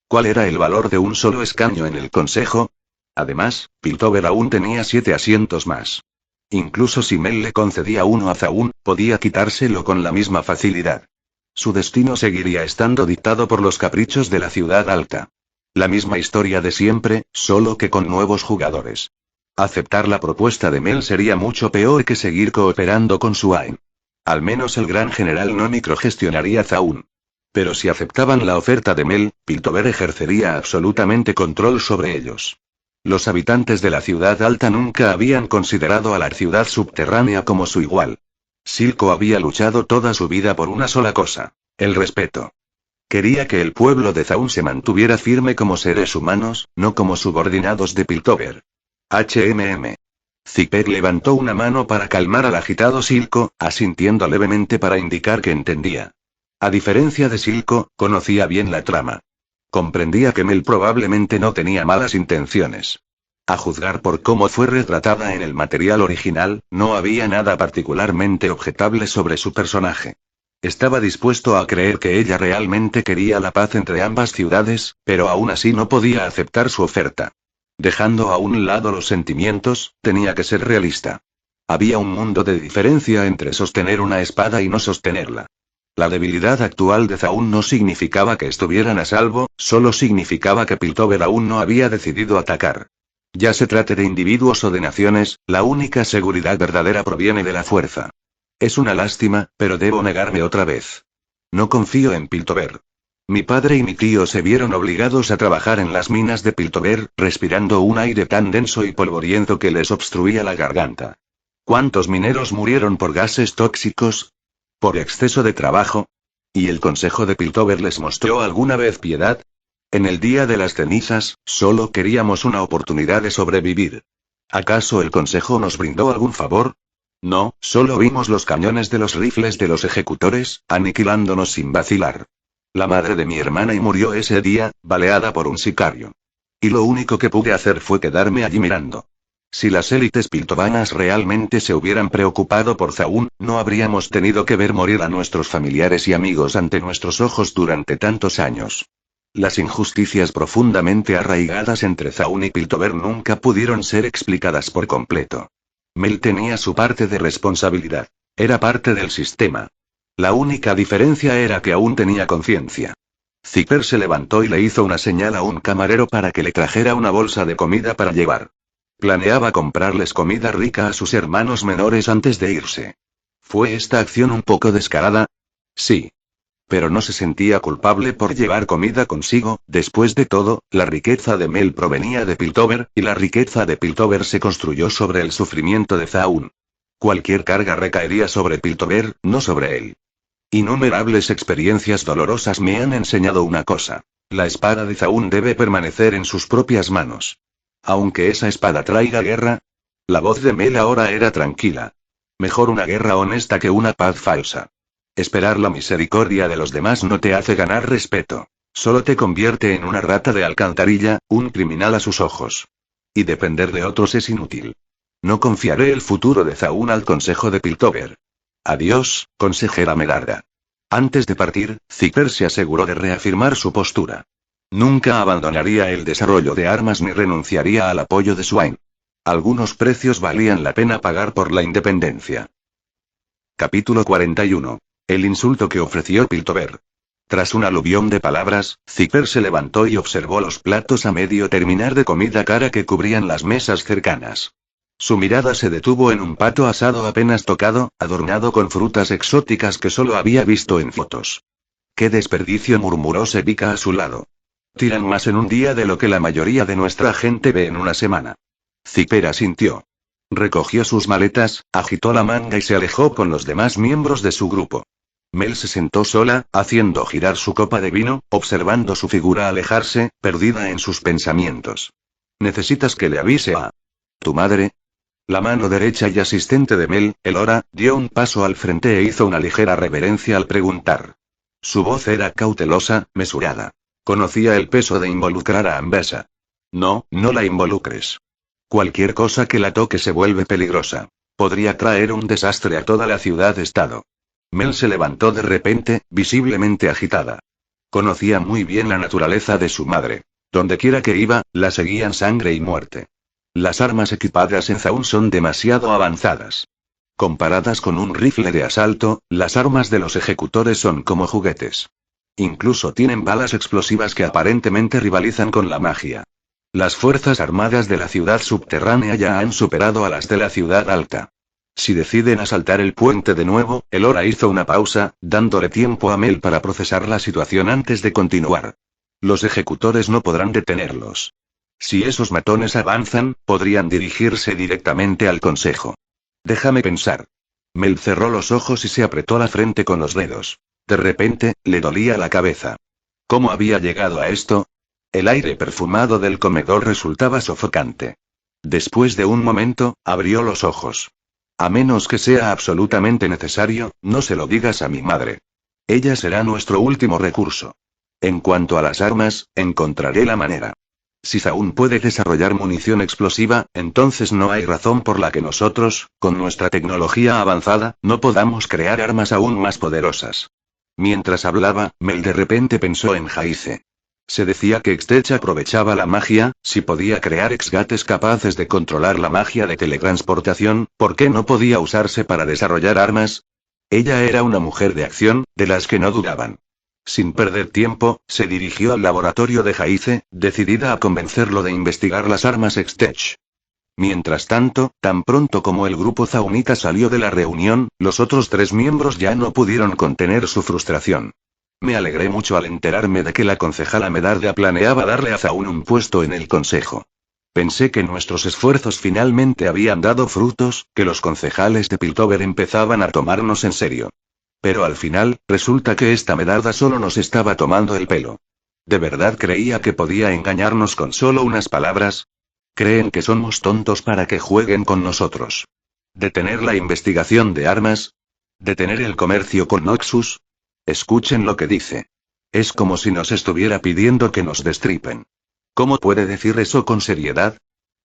¿Cuál era el valor de un solo escaño en el consejo? Además, Piltover aún tenía 7 asientos más. Incluso si Mel le concedía uno a Zaun, podía quitárselo con la misma facilidad. Su destino seguiría estando dictado por los caprichos de la ciudad alta. La misma historia de siempre, solo que con nuevos jugadores. Aceptar la propuesta de Mel sería mucho peor que seguir cooperando con Swain. Al menos el gran general no microgestionaría Zaun. Pero si aceptaban la oferta de Mel, Piltover ejercería absolutamente control sobre ellos. Los habitantes de la ciudad alta nunca habían considerado a la ciudad subterránea como su igual. Silco había luchado toda su vida por una sola cosa: el respeto. Quería que el pueblo de Zaun se mantuviera firme como seres humanos, no como subordinados de Piltover. Zipper levantó una mano para calmar al agitado Silco, asintiendo levemente para indicar que entendía. A diferencia de Silco, conocía bien la trama. Comprendía que Mel probablemente no tenía malas intenciones. A juzgar por cómo fue retratada en el material original, no había nada particularmente objetable sobre su personaje. Estaba dispuesto a creer que ella realmente quería la paz entre ambas ciudades, pero aún así no podía aceptar su oferta. Dejando a un lado los sentimientos, tenía que ser realista. Había un mundo de diferencia entre sostener una espada y no sostenerla. La debilidad actual de Zaun no significaba que estuvieran a salvo, solo significaba que Piltover aún no había decidido atacar. Ya se trate de individuos o de naciones, la única seguridad verdadera proviene de la fuerza. Es una lástima, pero debo negarme otra vez. No confío en Piltover. Mi padre y mi tío se vieron obligados a trabajar en las minas de Piltover, respirando un aire tan denso y polvoriento que les obstruía la garganta. ¿Cuántos mineros murieron por gases tóxicos? ¿Por exceso de trabajo? ¿Y el consejo de Piltover les mostró alguna vez piedad? En el día de las cenizas, solo queríamos una oportunidad de sobrevivir. ¿Acaso el consejo nos brindó algún favor? No, solo vimos los cañones de los rifles de los ejecutores, aniquilándonos sin vacilar. La madre de mi hermana y murió ese día, baleada por un sicario. Y lo único que pude hacer fue quedarme allí mirando. Si las élites piltovanas realmente se hubieran preocupado por Zaun, no habríamos tenido que ver morir a nuestros familiares y amigos ante nuestros ojos durante tantos años. Las injusticias profundamente arraigadas entre Zaun y Piltover nunca pudieron ser explicadas por completo. Mel tenía su parte de responsabilidad. Era parte del sistema. La única diferencia era que aún tenía conciencia. Zipper se levantó y le hizo una señal a un camarero para que le trajera una bolsa de comida para llevar. Planeaba comprarles comida rica a sus hermanos menores antes de irse. ¿Fue esta acción un poco descarada? Sí. Pero no se sentía culpable por llevar comida consigo. Después de todo, la riqueza de Mel provenía de Piltover, y la riqueza de Piltover se construyó sobre el sufrimiento de Zaun. Cualquier carga recaería sobre Piltover, no sobre él. Innumerables experiencias dolorosas me han enseñado una cosa: la espada de Zaun debe permanecer en sus propias manos. Aunque esa espada traiga guerra. La voz de Mel ahora era tranquila. Mejor una guerra honesta que una paz falsa. Esperar la misericordia de los demás no te hace ganar respeto. Solo te convierte en una rata de alcantarilla, un criminal a sus ojos. Y depender de otros es inútil. No confiaré el futuro de Zaun al consejo de Piltover. Adiós, consejera Medarda. Antes de partir, Zipper se aseguró de reafirmar su postura. Nunca abandonaría el desarrollo de armas ni renunciaría al apoyo de Swain. Algunos precios valían la pena pagar por la independencia. Capítulo 41. El insulto que ofreció Piltover. Tras un aluvión de palabras, Zipper se levantó y observó los platos a medio terminar de comida cara que cubrían las mesas cercanas. Su mirada se detuvo en un pato asado apenas tocado, adornado con frutas exóticas que solo había visto en fotos. ¡Qué desperdicio!, murmuró Sevika a su lado. Tiran más en un día de lo que la mayoría de nuestra gente ve en una semana. Zipper asintió. Recogió sus maletas, agitó la manga y se alejó con los demás miembros de su grupo. Mel se sentó sola, haciendo girar su copa de vino, observando su figura alejarse, perdida en sus pensamientos. ¿Necesitas que le avise a tu madre? La mano derecha y asistente de Mel, Elora, dio un paso al frente e hizo una ligera reverencia al preguntar. Su voz era cautelosa, mesurada. Conocía el peso de involucrar a Ambessa. No, no la involucres. Cualquier cosa que la toque se vuelve peligrosa. Podría traer un desastre a toda la ciudad-estado. Mel se levantó de repente, visiblemente agitada. Conocía muy bien la naturaleza de su madre. Dondequiera que iba, la seguían sangre y muerte. Las armas equipadas en Zaun son demasiado avanzadas. Comparadas con un rifle de asalto, las armas de los ejecutores son como juguetes. Incluso tienen balas explosivas que aparentemente rivalizan con la magia. Las fuerzas armadas de la ciudad subterránea ya han superado a las de la ciudad alta. Si deciden asaltar el puente de nuevo, Elora hizo una pausa, dándole tiempo a Mel para procesar la situación antes de continuar. Los ejecutores no podrán detenerlos. Si esos matones avanzan, podrían dirigirse directamente al consejo. Déjame pensar. Mel cerró los ojos y se apretó la frente con los dedos. De repente, le dolía la cabeza. ¿Cómo había llegado a esto? El aire perfumado del comedor resultaba sofocante. Después de un momento, abrió los ojos. A menos que sea absolutamente necesario, no se lo digas a mi madre. Ella será nuestro último recurso. En cuanto a las armas, encontraré la manera. Si Zaun puede desarrollar munición explosiva, entonces no hay razón por la que nosotros, con nuestra tecnología avanzada, no podamos crear armas aún más poderosas. Mientras hablaba, Mel de repente pensó en Jaice. Se decía que Xtech aprovechaba la magia, si podía crear exgates capaces de controlar la magia de teletransportación, ¿por qué no podía usarse para desarrollar armas? Ella era una mujer de acción, de las que no dudaban. Sin perder tiempo, se dirigió al laboratorio de Jaice, decidida a convencerlo de investigar las armas Xtech. Mientras tanto, tan pronto como el grupo zaunita salió de la reunión, los otros 3 miembros ya no pudieron contener su frustración. Me alegré mucho al enterarme de que la concejala Medarda planeaba darle a Zaun un puesto en el consejo. Pensé que nuestros esfuerzos finalmente habían dado frutos, que los concejales de Piltover empezaban a tomarnos en serio. Pero al final, resulta que esta Medarda solo nos estaba tomando el pelo. ¿De verdad creía que podía engañarnos con solo unas palabras? ¿Creen que somos tontos para que jueguen con nosotros? ¿Detener la investigación de armas? ¿Detener el comercio con Noxus? Escuchen lo que dice. Es como si nos estuviera pidiendo que nos destripen. ¿Cómo puede decir eso con seriedad?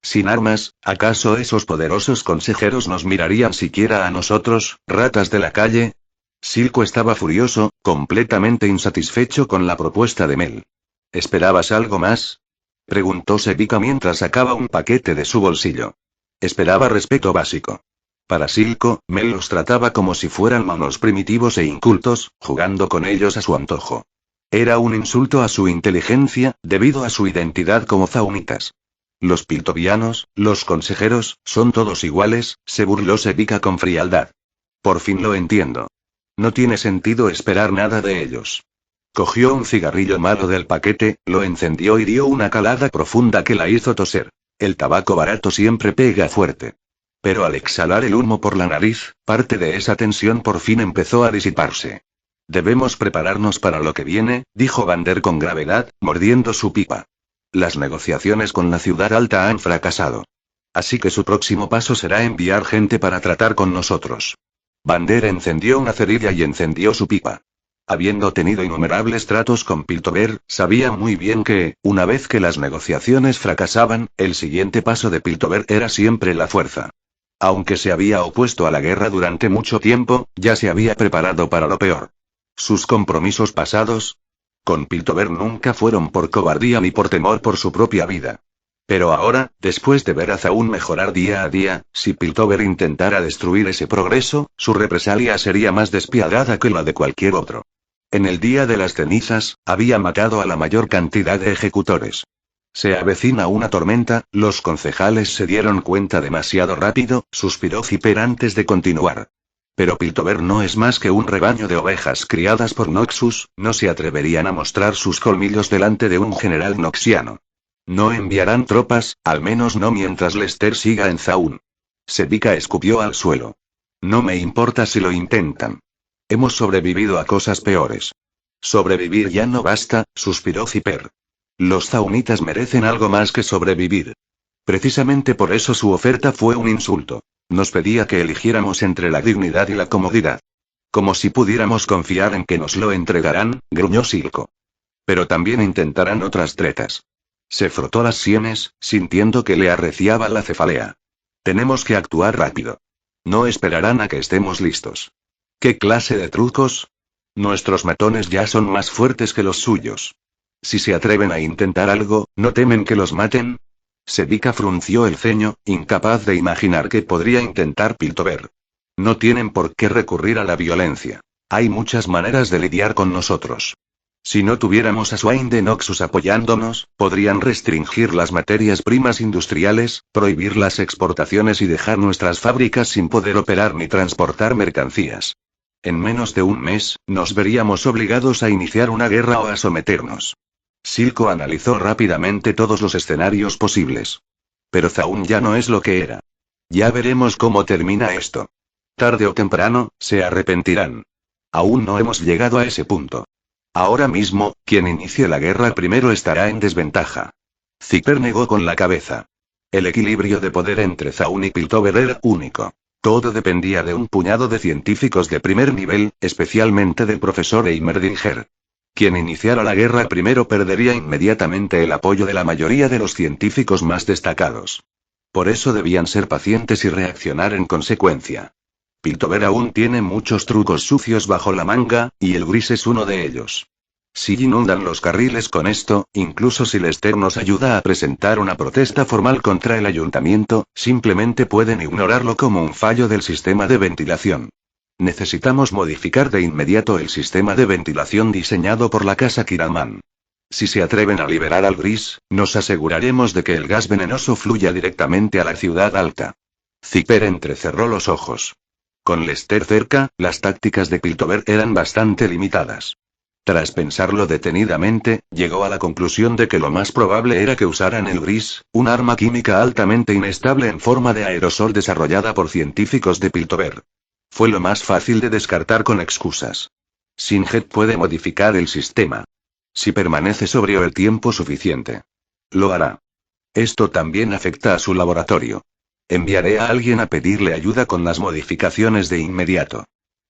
Sin armas, ¿acaso esos poderosos consejeros nos mirarían siquiera a nosotros, ratas de la calle? Silco estaba furioso, completamente insatisfecho con la propuesta de Mel. ¿Esperabas algo más? Preguntó Sevika mientras sacaba un paquete de su bolsillo. Esperaba respeto básico. Para Silco, Mel los trataba como si fueran monos primitivos e incultos, jugando con ellos a su antojo. Era un insulto a su inteligencia, debido a su identidad como zaunitas. Los piltovianos, los consejeros, son todos iguales, se burló Sevika con frialdad. Por fin lo entiendo. No tiene sentido esperar nada de ellos. Cogió un cigarrillo malo del paquete, lo encendió y dio una calada profunda que la hizo toser. El tabaco barato siempre pega fuerte. Pero al exhalar el humo por la nariz, parte de esa tensión por fin empezó a disiparse. Debemos prepararnos para lo que viene, dijo Vander con gravedad, mordiendo su pipa. Las negociaciones con la ciudad alta han fracasado. Así que su próximo paso será enviar gente para tratar con nosotros. Vander encendió una cerilla y encendió su pipa. Habiendo tenido innumerables tratos con Piltover, sabía muy bien que, una vez que las negociaciones fracasaban, el siguiente paso de Piltover era siempre la fuerza. Aunque se había opuesto a la guerra durante mucho tiempo, ya se había preparado para lo peor. ¿Sus compromisos pasados? Con Piltover nunca fueron por cobardía ni por temor por su propia vida. Pero ahora, después de ver a Zaun mejorar día a día, si Piltover intentara destruir ese progreso, su represalia sería más despiadada que la de cualquier otro. En el día de las cenizas, había matado a la mayor cantidad de ejecutores. Se avecina una tormenta, los concejales se dieron cuenta demasiado rápido, suspiró Zipper antes de continuar. Pero Piltover no es más que un rebaño de ovejas criadas por Noxus, no se atreverían a mostrar sus colmillos delante de un general noxiano. No enviarán tropas, al menos no mientras Lester siga en Zaun. Sevika escupió al suelo. No me importa si lo intentan. Hemos sobrevivido a cosas peores. Sobrevivir ya no basta, suspiró Zipper. Los zaunitas merecen algo más que sobrevivir. Precisamente por eso su oferta fue un insulto. Nos pedía que eligiéramos entre la dignidad y la comodidad. Como si pudiéramos confiar en que nos lo entregarán, gruñó Silco. Pero también intentarán otras tretas. Se frotó las sienes, sintiendo que le arreciaba la cefalea. Tenemos que actuar rápido. No esperarán a que estemos listos. ¿Qué clase de trucos? Nuestros matones ya son más fuertes que los suyos. Si se atreven a intentar algo, ¿no temen que los maten? Sevika frunció el ceño, incapaz de imaginar qué podría intentar Piltover. No tienen por qué recurrir a la violencia. Hay muchas maneras de lidiar con nosotros. Si no tuviéramos a Swain de Noxus apoyándonos, podrían restringir las materias primas industriales, prohibir las exportaciones y dejar nuestras fábricas sin poder operar ni transportar mercancías. En menos de un mes, nos veríamos obligados a iniciar una guerra o a someternos. Silco analizó rápidamente todos los escenarios posibles. Pero Zaun ya no es lo que era. Ya veremos cómo termina esto. Tarde o temprano, se arrepentirán. Aún no hemos llegado a ese punto. Ahora mismo, quien inicie la guerra primero estará en desventaja. Zipper negó con la cabeza. El equilibrio de poder entre Zaun y Piltover era único. Todo dependía de un puñado de científicos de primer nivel, especialmente del profesor Heimerdinger. Quien iniciara la guerra primero perdería inmediatamente el apoyo de la mayoría de los científicos más destacados. Por eso debían ser pacientes y reaccionar en consecuencia. Piltover aún tiene muchos trucos sucios bajo la manga, y el gris es uno de ellos. Si inundan los carriles con esto, incluso si Lester nos ayuda a presentar una protesta formal contra el ayuntamiento, simplemente pueden ignorarlo como un fallo del sistema de ventilación. Necesitamos modificar de inmediato el sistema de ventilación diseñado por la casa Kiraman. Si se atreven a liberar al gris, nos aseguraremos de que el gas venenoso fluya directamente a la ciudad alta. Zipper entrecerró los ojos. Con Lester cerca, las tácticas de Piltover eran bastante limitadas. Tras pensarlo detenidamente, llegó a la conclusión de que lo más probable era que usaran el gris, un arma química altamente inestable en forma de aerosol desarrollada por científicos de Piltover. Fue lo más fácil de descartar con excusas. Singed puede modificar el sistema. Si permanece sobrio el tiempo suficiente. Lo hará. Esto también afecta a su laboratorio. Enviaré a alguien a pedirle ayuda con las modificaciones de inmediato.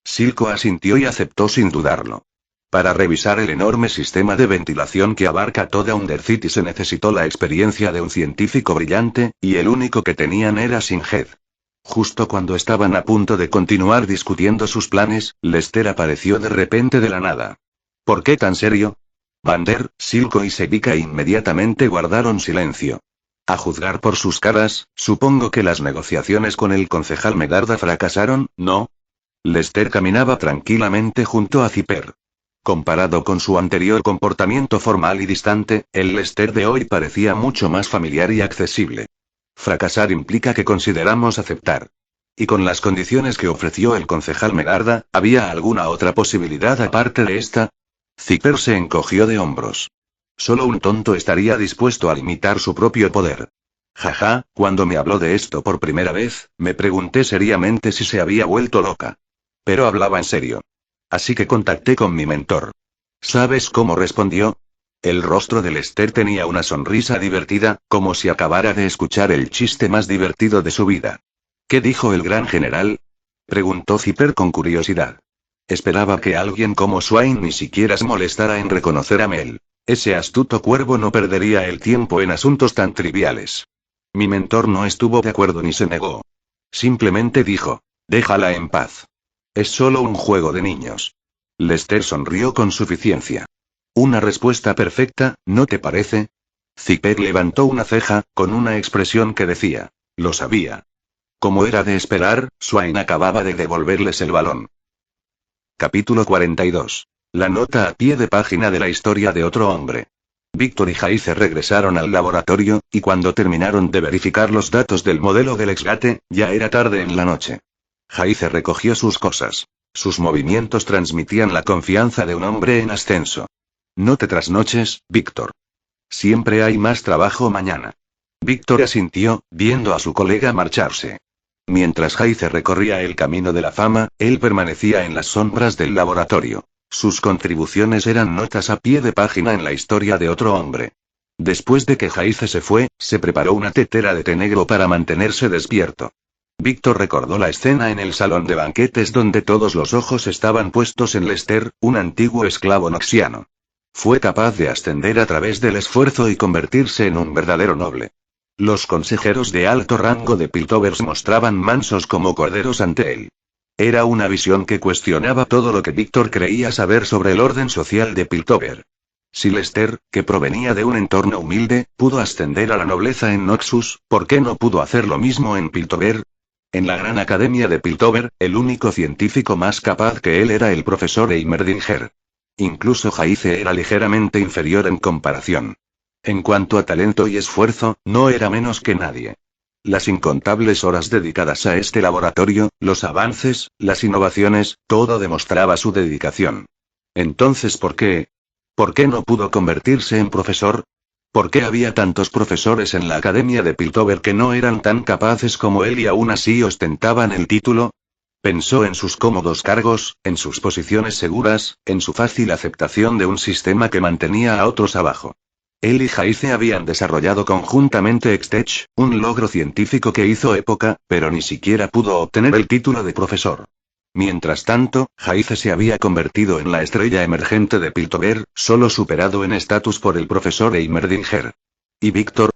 Silco asintió y aceptó sin dudarlo. Para revisar el enorme sistema de ventilación que abarca toda Undercity se necesitó la experiencia de un científico brillante, y el único que tenían era Singed. Justo cuando estaban a punto de continuar discutiendo sus planes, Lester apareció de repente de la nada. ¿Por qué tan serio? Vander, Silco y Sevika inmediatamente guardaron silencio. A juzgar por sus caras, supongo que las negociaciones con el concejal Medarda fracasaron, ¿no? Lester caminaba tranquilamente junto a Zipper. Comparado con su anterior comportamiento formal y distante, el Lester de hoy parecía mucho más familiar y accesible. Fracasar implica que consideramos aceptar. Y con las condiciones que ofreció el concejal Medarda, ¿había alguna otra posibilidad aparte de esta? Zipper se encogió de hombros. Solo un tonto estaría dispuesto a limitar su propio poder. Jaja, cuando me habló de esto por primera vez, me pregunté seriamente si se había vuelto loca. Pero hablaba en serio. Así que contacté con mi mentor. ¿Sabes cómo respondió? El rostro de Lester tenía una sonrisa divertida, como si acabara de escuchar el chiste más divertido de su vida. ¿Qué dijo el gran general? Preguntó Zipper con curiosidad. Esperaba que alguien como Swain ni siquiera se molestara en reconocer a Mel. Ese astuto cuervo no perdería el tiempo en asuntos tan triviales. Mi mentor no estuvo de acuerdo ni se negó. Simplemente dijo, déjala en paz. Es solo un juego de niños. Lester sonrió con suficiencia. Una respuesta perfecta, ¿no te parece? Zipper levantó una ceja, con una expresión que decía, lo sabía. Como era de esperar, Swain acababa de devolverles el balón. Capítulo 42. La nota a pie de página de la historia de otro hombre. Víctor y Jaice regresaron al laboratorio, y cuando terminaron de verificar los datos del modelo del exgate, ya era tarde en la noche. Jaice recogió sus cosas. Sus movimientos transmitían la confianza de un hombre en ascenso. No te trasnoches, Víctor. Siempre hay más trabajo mañana. Víctor asintió, viendo a su colega marcharse. Mientras Jaice recorría el camino de la fama, él permanecía en las sombras del laboratorio. Sus contribuciones eran notas a pie de página en la historia de otro hombre. Después de que Jaice se fue, se preparó una tetera de té negro para mantenerse despierto. Víctor recordó la escena en el salón de banquetes donde todos los ojos estaban puestos en Lester, un antiguo esclavo noxiano. Fue capaz de ascender a través del esfuerzo y convertirse en un verdadero noble. Los consejeros de alto rango de Piltover se mostraban mansos como corderos ante él. Era una visión que cuestionaba todo lo que Víctor creía saber sobre el orden social de Piltover. Si Lester, que provenía de un entorno humilde, pudo ascender a la nobleza en Noxus, ¿por qué no pudo hacer lo mismo en Piltover? En la gran academia de Piltover, el único científico más capaz que él era el profesor Heimerdinger. Incluso Jaice era ligeramente inferior en comparación. En cuanto a talento y esfuerzo, no era menos que nadie. Las incontables horas dedicadas a este laboratorio, los avances, las innovaciones, todo demostraba su dedicación. Entonces, ¿por qué? ¿Por qué no pudo convertirse en profesor? ¿Por qué había tantos profesores en la academia de Piltover que no eran tan capaces como él y aún así ostentaban el título? Pensó en sus cómodos cargos, en sus posiciones seguras, en su fácil aceptación de un sistema que mantenía a otros abajo. Él y Jaice habían desarrollado conjuntamente Extech, un logro científico que hizo época, pero ni siquiera pudo obtener el título de profesor. Mientras tanto, Jaice se había convertido en la estrella emergente de Piltover, solo superado en estatus por el profesor Heimerdinger. ¿Y Víctor?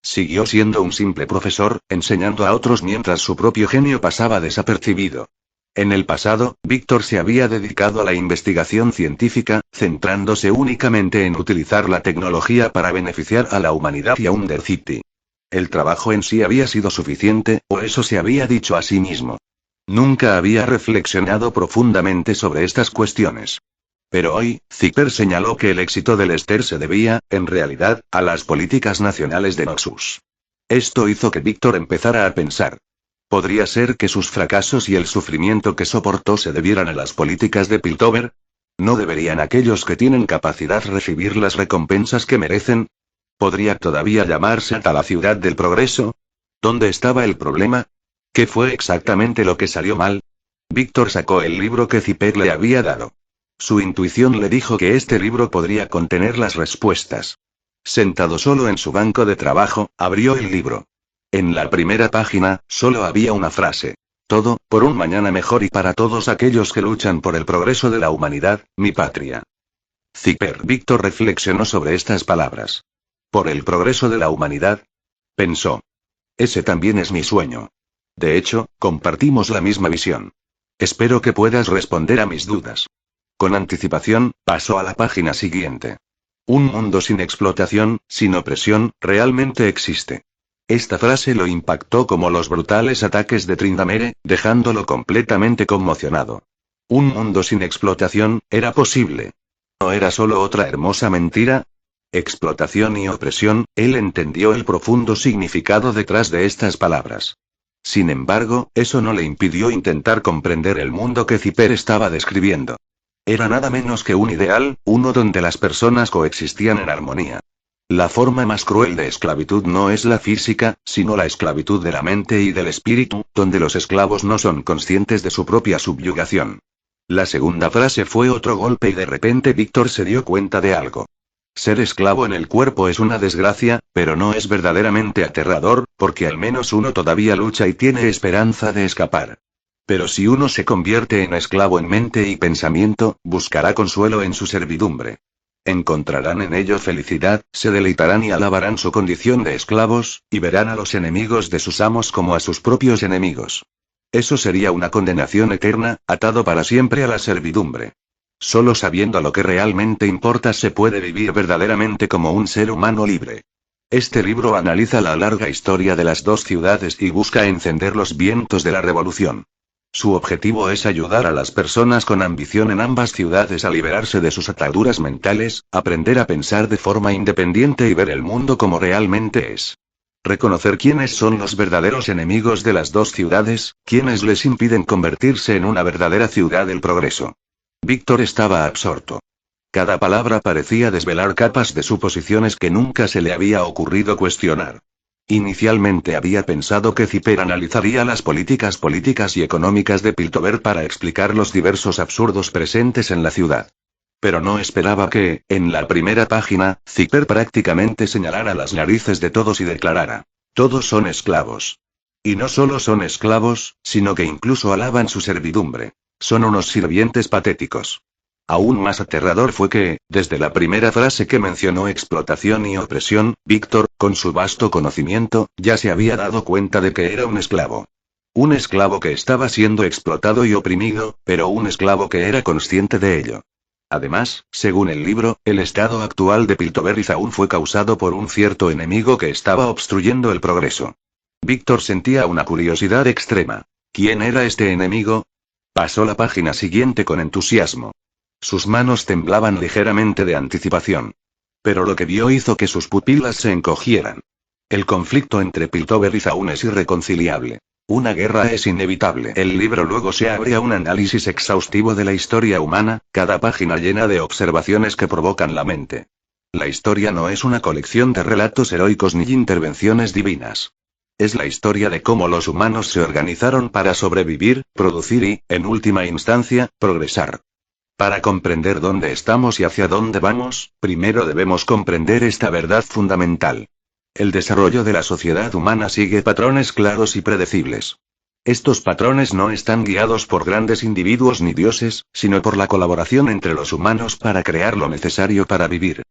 Siguió siendo un simple profesor, enseñando a otros mientras su propio genio pasaba desapercibido. En el pasado, Víctor se había dedicado a la investigación científica, centrándose únicamente en utilizar la tecnología para beneficiar a la humanidad y a Undercity. El trabajo en sí había sido suficiente, o eso se había dicho a sí mismo. Nunca había reflexionado profundamente sobre estas cuestiones. Pero hoy, Zipper señaló que el éxito del Lester se debía, en realidad, a las políticas nacionales de Noxus. Esto hizo que Víctor empezara a pensar. ¿Podría ser que sus fracasos y el sufrimiento que soportó se debieran a las políticas de Piltover? ¿No deberían aquellos que tienen capacidad recibir las recompensas que merecen? ¿Podría todavía llamarse a la ciudad del progreso? ¿Dónde estaba el problema? ¿Qué fue exactamente lo que salió mal? Víctor sacó el libro que Zipper le había dado. Su intuición le dijo que este libro podría contener las respuestas. Sentado solo en su banco de trabajo, abrió el libro. En la primera página, solo había una frase. Todo, por un mañana mejor y para todos aquellos que luchan por el progreso de la humanidad, mi patria. Zipper Víctor reflexionó sobre estas palabras. ¿Por el progreso de la humanidad? Pensó. Ese también es mi sueño. De hecho, compartimos la misma visión. Espero que puedas responder a mis dudas. Con anticipación, pasó a la página siguiente. Un mundo sin explotación, sin opresión, realmente existe. Esta frase lo impactó como los brutales ataques de Tryndamere, dejándolo completamente conmocionado. Un mundo sin explotación, ¿era posible? ¿No era solo otra hermosa mentira? Explotación y opresión, él entendió el profundo significado detrás de estas palabras. Sin embargo, eso no le impidió intentar comprender el mundo que Zipper estaba describiendo. Era nada menos que un ideal, uno donde las personas coexistían en armonía. La forma más cruel de esclavitud no es la física, sino la esclavitud de la mente y del espíritu, donde los esclavos no son conscientes de su propia subyugación. La segunda frase fue otro golpe y de repente Víctor se dio cuenta de algo. Ser esclavo en el cuerpo es una desgracia, pero no es verdaderamente aterrador, porque al menos uno todavía lucha y tiene esperanza de escapar. Pero si uno se convierte en esclavo en mente y pensamiento, buscará consuelo en su servidumbre. Encontrarán en ello felicidad, se deleitarán y alabarán su condición de esclavos, y verán a los enemigos de sus amos como a sus propios enemigos. Eso sería una condenación eterna, atado para siempre a la servidumbre. Solo sabiendo lo que realmente importa se puede vivir verdaderamente como un ser humano libre. Este libro analiza la larga historia de las dos ciudades y busca encender los vientos de la revolución. Su objetivo es ayudar a las personas con ambición en ambas ciudades a liberarse de sus ataduras mentales, aprender a pensar de forma independiente y ver el mundo como realmente es. Reconocer quiénes son los verdaderos enemigos de las dos ciudades, quiénes les impiden convertirse en una verdadera ciudad del progreso. Víctor estaba absorto. Cada palabra parecía desvelar capas de suposiciones que nunca se le había ocurrido cuestionar. Inicialmente había pensado que Zipper analizaría las políticas y económicas de Piltover para explicar los diversos absurdos presentes en la ciudad. Pero no esperaba que, en la primera página, Zipper prácticamente señalara las narices de todos y declarara: todos son esclavos. Y no solo son esclavos, sino que incluso alaban su servidumbre. Son unos sirvientes patéticos. Aún más aterrador fue que, desde la primera frase que mencionó explotación y opresión, Víctor, con su vasto conocimiento, ya se había dado cuenta de que era un esclavo. Un esclavo que estaba siendo explotado y oprimido, pero un esclavo que era consciente de ello. Además, según el libro, el estado actual de Piltover aún fue causado por un cierto enemigo que estaba obstruyendo el progreso. Víctor sentía una curiosidad extrema. ¿Quién era este enemigo? Pasó la página siguiente con entusiasmo. Sus manos temblaban ligeramente de anticipación. Pero lo que vio hizo que sus pupilas se encogieran. El conflicto entre Piltover y Zaun es irreconciliable. Una guerra es inevitable. El libro luego se abre a un análisis exhaustivo de la historia humana, cada página llena de observaciones que provocan la mente. La historia no es una colección de relatos heroicos ni intervenciones divinas. Es la historia de cómo los humanos se organizaron para sobrevivir, producir y, en última instancia, progresar. Para comprender dónde estamos y hacia dónde vamos, primero debemos comprender esta verdad fundamental. El desarrollo de la sociedad humana sigue patrones claros y predecibles. Estos patrones no están guiados por grandes individuos ni dioses, sino por la colaboración entre los humanos para crear lo necesario para vivir.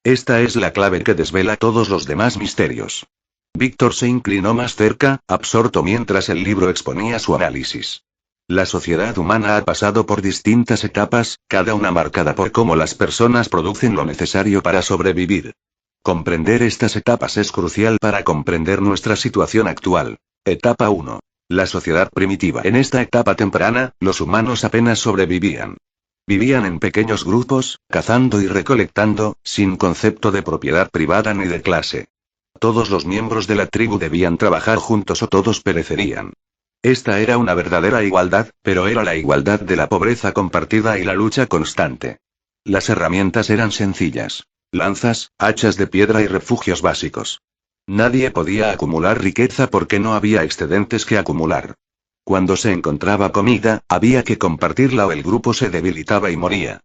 Esta es la clave que desvela todos los demás misterios. Víctor se inclinó más cerca, absorto mientras el libro exponía su análisis. La sociedad humana ha pasado por distintas etapas, cada una marcada por cómo las personas producen lo necesario para sobrevivir. Comprender estas etapas es crucial para comprender nuestra situación actual. Etapa 1. La sociedad primitiva. En esta etapa temprana, los humanos apenas sobrevivían. Vivían en pequeños grupos, cazando y recolectando, sin concepto de propiedad privada ni de clase. Todos los miembros de la tribu debían trabajar juntos o todos perecerían. Esta era una verdadera igualdad, pero era la igualdad de la pobreza compartida y la lucha constante. Las herramientas eran sencillas: lanzas, hachas de piedra y refugios básicos. Nadie podía acumular riqueza porque no había excedentes que acumular. Cuando se encontraba comida, había que compartirla o el grupo se debilitaba y moría.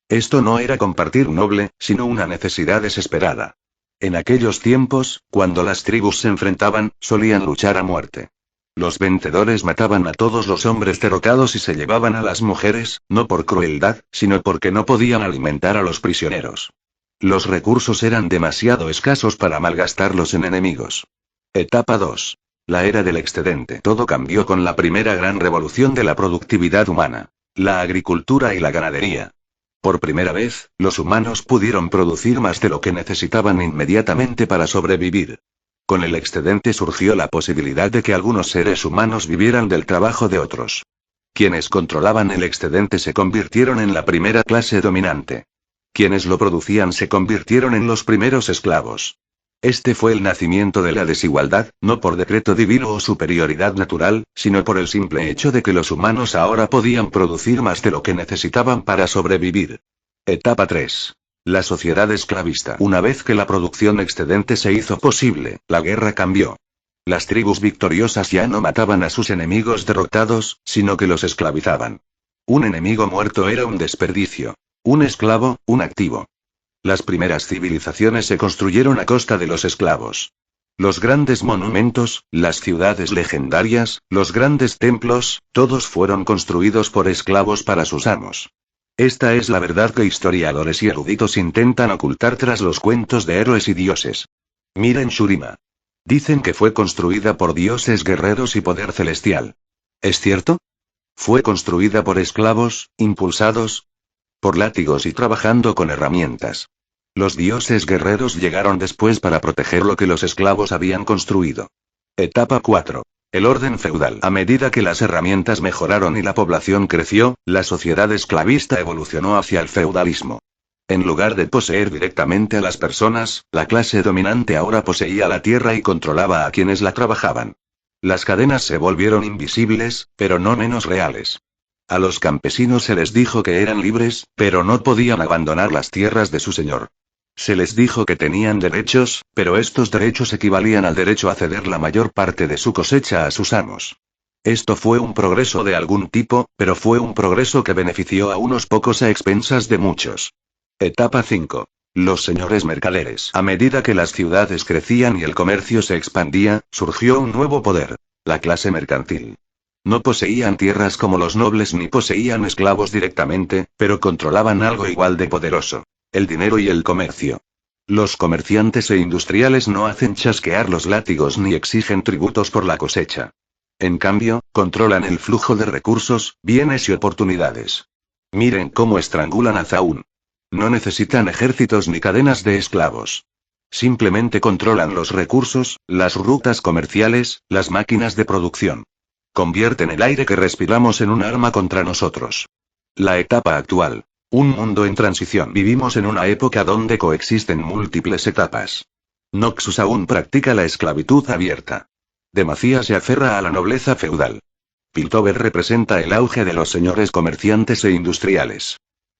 Esto no era compartir noble, sino una necesidad desesperada. En aquellos tiempos, cuando las tribus se enfrentaban, solían luchar a muerte. Los vencedores mataban a todos los hombres derrotados y se llevaban a las mujeres, no por crueldad, sino porque no podían alimentar a los prisioneros. Los recursos eran demasiado escasos para malgastarlos en enemigos. Etapa 2. La era del excedente. Todo cambió con la primera gran revolución de la productividad humana: la agricultura y la ganadería. Por primera vez, los humanos pudieron producir más de lo que necesitaban inmediatamente para sobrevivir. Con el excedente surgió la posibilidad de que algunos seres humanos vivieran del trabajo de otros. Quienes controlaban el excedente se convirtieron en la primera clase dominante. Quienes lo producían se convirtieron en los primeros esclavos. Este fue el nacimiento de la desigualdad, no por decreto divino o superioridad natural, sino por el simple hecho de que los humanos ahora podían producir más de lo que necesitaban para sobrevivir. Etapa 3. La sociedad esclavista. Una vez que la producción excedente se hizo posible, la guerra cambió. Las tribus victoriosas ya no mataban a sus enemigos derrotados, sino que los esclavizaban. Un enemigo muerto era un desperdicio. Un esclavo, un activo. Las primeras civilizaciones se construyeron a costa de los esclavos. Los grandes monumentos, las ciudades legendarias, los grandes templos, todos fueron construidos por esclavos para sus amos. Esta es la verdad que historiadores y eruditos intentan ocultar tras los cuentos de héroes y dioses. Miren Shurima. Dicen que fue construida por dioses guerreros y poder celestial. ¿Es cierto? Fue construida por esclavos, impulsados por látigos y trabajando con herramientas. Los dioses guerreros llegaron después para proteger lo que los esclavos habían construido. Etapa 4. El orden feudal. A medida que las herramientas mejoraron y la población creció, la sociedad esclavista evolucionó hacia el feudalismo. En lugar de poseer directamente a las personas, la clase dominante ahora poseía la tierra y controlaba a quienes la trabajaban. Las cadenas se volvieron invisibles, pero no menos reales. A los campesinos se les dijo que eran libres, pero no podían abandonar las tierras de su señor. Se les dijo que tenían derechos, pero estos derechos equivalían al derecho a ceder la mayor parte de su cosecha a sus amos. Esto fue un progreso de algún tipo, pero fue un progreso que benefició a unos pocos a expensas de muchos. Etapa 5. Los señores mercaderes. A medida que las ciudades crecían y el comercio se expandía, surgió un nuevo poder: la clase mercantil. No poseían tierras como los nobles ni poseían esclavos directamente, pero controlaban algo igual de poderoso: el dinero y el comercio. Los comerciantes e industriales no hacen chasquear los látigos ni exigen tributos por la cosecha. En cambio, controlan el flujo de recursos, bienes y oportunidades. Miren cómo estrangulan a Zaun. No necesitan ejércitos ni cadenas de esclavos. Simplemente controlan los recursos, las rutas comerciales, las máquinas de producción. Convierten el aire que respiramos en un arma contra nosotros. La etapa actual. Un mundo en transición. Vivimos en una época donde coexisten múltiples etapas. Noxus aún practica la esclavitud abierta. Demacia se aferra a la nobleza feudal. Piltover representa el auge de los señores comerciantes e industriales.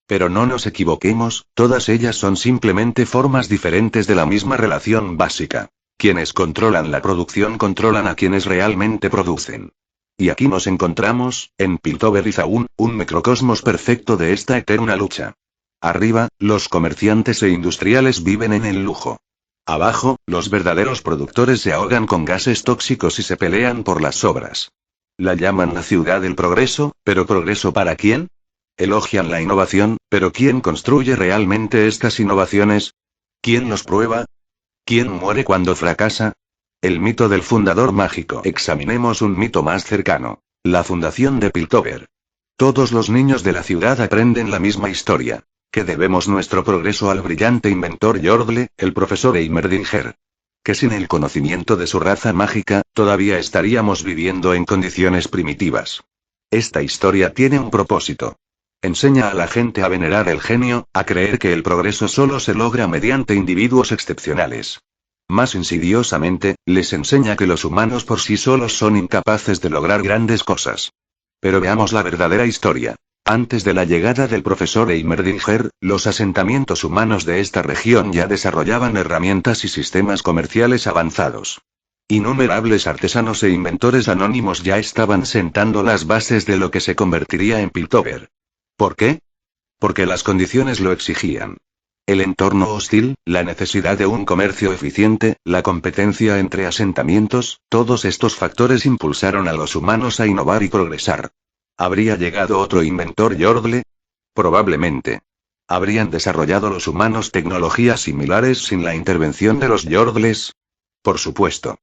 Pero no nos equivoquemos, todas ellas son simplemente formas diferentes de la misma relación básica. Quienes controlan la producción controlan a quienes realmente producen. Y aquí nos encontramos, en Piltover y Zaun, un microcosmos perfecto de esta eterna lucha. Arriba, los comerciantes e industriales viven en el lujo. Abajo, los verdaderos productores se ahogan con gases tóxicos y se pelean por las sobras. La llaman la ciudad del progreso, pero ¿progreso para quién? Elogian la innovación, pero ¿quién construye realmente estas innovaciones? ¿Quién los prueba? ¿Quién muere cuando fracasa? El mito del fundador mágico. Examinemos un mito más cercano. La fundación de Piltover. Todos los niños de la ciudad aprenden la misma historia. Que debemos nuestro progreso al brillante inventor Yordle, el profesor Heimerdinger. Que sin el conocimiento de su raza mágica, todavía estaríamos viviendo en condiciones primitivas. Esta historia tiene un propósito. Enseña a la gente a venerar el genio, a creer que el progreso solo se logra mediante individuos excepcionales. Más insidiosamente, les enseña que los humanos por sí solos son incapaces de lograr grandes cosas. Pero veamos la verdadera historia. Antes de la llegada del profesor Heimerdinger, los asentamientos humanos de esta región ya desarrollaban herramientas y sistemas comerciales avanzados. Innumerables artesanos e inventores anónimos ya estaban sentando las bases de lo que se convertiría en Piltover. ¿Por qué? Porque las condiciones lo exigían. El entorno hostil, la necesidad de un comercio eficiente, la competencia entre asentamientos, todos estos factores impulsaron a los humanos a innovar y progresar. ¿Habría llegado otro inventor Yordle? Probablemente. ¿Habrían desarrollado los humanos tecnologías similares sin la intervención de los Yordles? Por supuesto.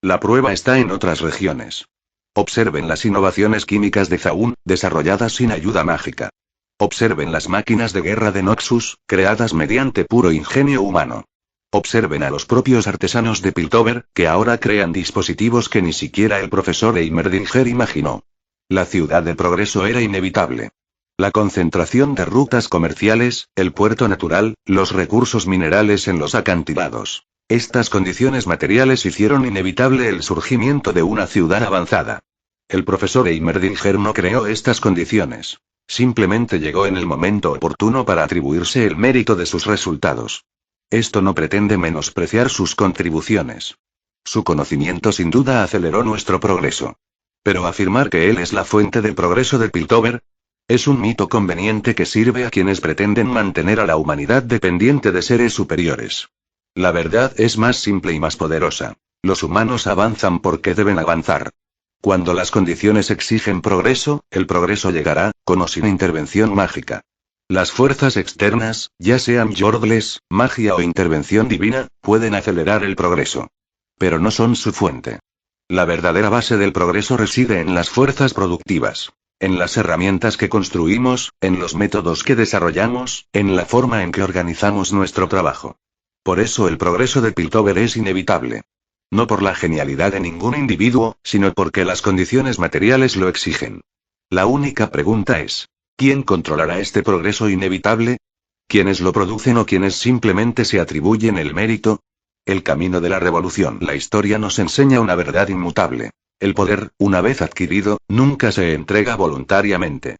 La prueba está en otras regiones. Observen las innovaciones químicas de Zaun, desarrolladas sin ayuda mágica. Observen las máquinas de guerra de Noxus, creadas mediante puro ingenio humano. Observen a los propios artesanos de Piltover, que ahora crean dispositivos que ni siquiera el profesor Heimerdinger imaginó. La ciudad del progreso era inevitable. La concentración de rutas comerciales, el puerto natural, los recursos minerales en los acantilados. Estas condiciones materiales hicieron inevitable el surgimiento de una ciudad avanzada. El profesor Heimerdinger no creó estas condiciones. Simplemente llegó en el momento oportuno para atribuirse el mérito de sus resultados. Esto no pretende menospreciar sus contribuciones. Su conocimiento sin duda aceleró nuestro progreso. Pero afirmar que él es la fuente del progreso de Piltover es un mito conveniente que sirve a quienes pretenden mantener a la humanidad dependiente de seres superiores. La verdad es más simple y más poderosa. Los humanos avanzan porque deben avanzar. Cuando las condiciones exigen progreso, el progreso llegará, con o sin intervención mágica. Las fuerzas externas, ya sean Yordles, magia o intervención divina, pueden acelerar el progreso. Pero no son su fuente. La verdadera base del progreso reside en las fuerzas productivas. En las herramientas que construimos, en los métodos que desarrollamos, en la forma en que organizamos nuestro trabajo. Por eso el progreso de Piltover es inevitable. No por la genialidad de ningún individuo, sino porque las condiciones materiales lo exigen. La única pregunta es, ¿quién controlará este progreso inevitable? ¿Quiénes lo producen o quienes simplemente se atribuyen el mérito? El camino de la revolución. La historia nos enseña una verdad inmutable. El poder, una vez adquirido, nunca se entrega voluntariamente.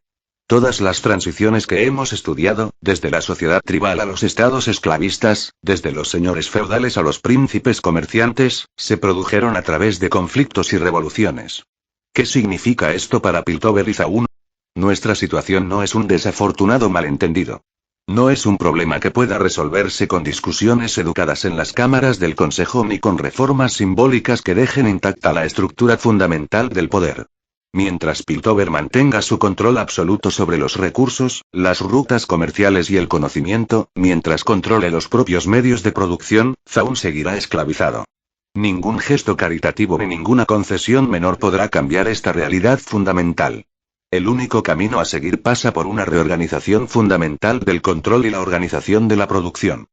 Todas las transiciones que hemos estudiado, desde la sociedad tribal a los estados esclavistas, desde los señores feudales a los príncipes comerciantes, se produjeron a través de conflictos y revoluciones. ¿Qué significa esto para Piltover y Zaun? Nuestra situación no es un desafortunado malentendido. No es un problema que pueda resolverse con discusiones educadas en las cámaras del Consejo ni con reformas simbólicas que dejen intacta la estructura fundamental del poder. Mientras Piltover mantenga su control absoluto sobre los recursos, las rutas comerciales y el conocimiento, mientras controle los propios medios de producción, Zaun seguirá esclavizado. Ningún gesto caritativo ni ninguna concesión menor podrá cambiar esta realidad fundamental. El único camino a seguir pasa por una reorganización fundamental del control y la organización de la producción.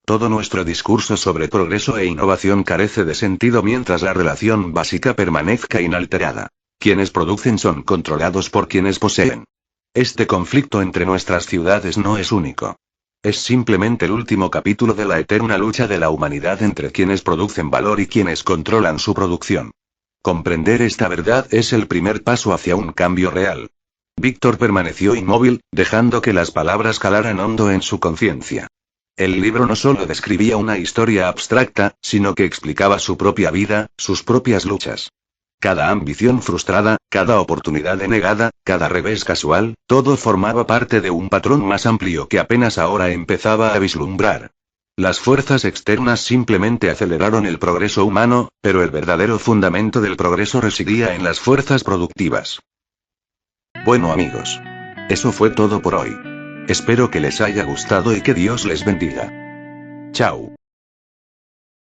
Todo nuestro discurso sobre progreso e innovación carece de sentido mientras la relación básica permanezca inalterada. Quienes producen son controlados por quienes poseen. Este conflicto entre nuestras ciudades no es único. Es simplemente el último capítulo de la eterna lucha de la humanidad entre quienes producen valor y quienes controlan su producción. Comprender esta verdad es el primer paso hacia un cambio real. Víctor permaneció inmóvil, dejando que las palabras calaran hondo en su conciencia. El libro no solo describía una historia abstracta, sino que explicaba su propia vida, sus propias luchas. Cada ambición frustrada, cada oportunidad denegada, cada revés casual, todo formaba parte de un patrón más amplio que apenas ahora empezaba a vislumbrar. Las fuerzas externas simplemente aceleraron el progreso humano, pero el verdadero fundamento del progreso residía en las fuerzas productivas. Bueno amigos. Eso fue todo por hoy. Espero que les haya gustado y que Dios les bendiga. Chao.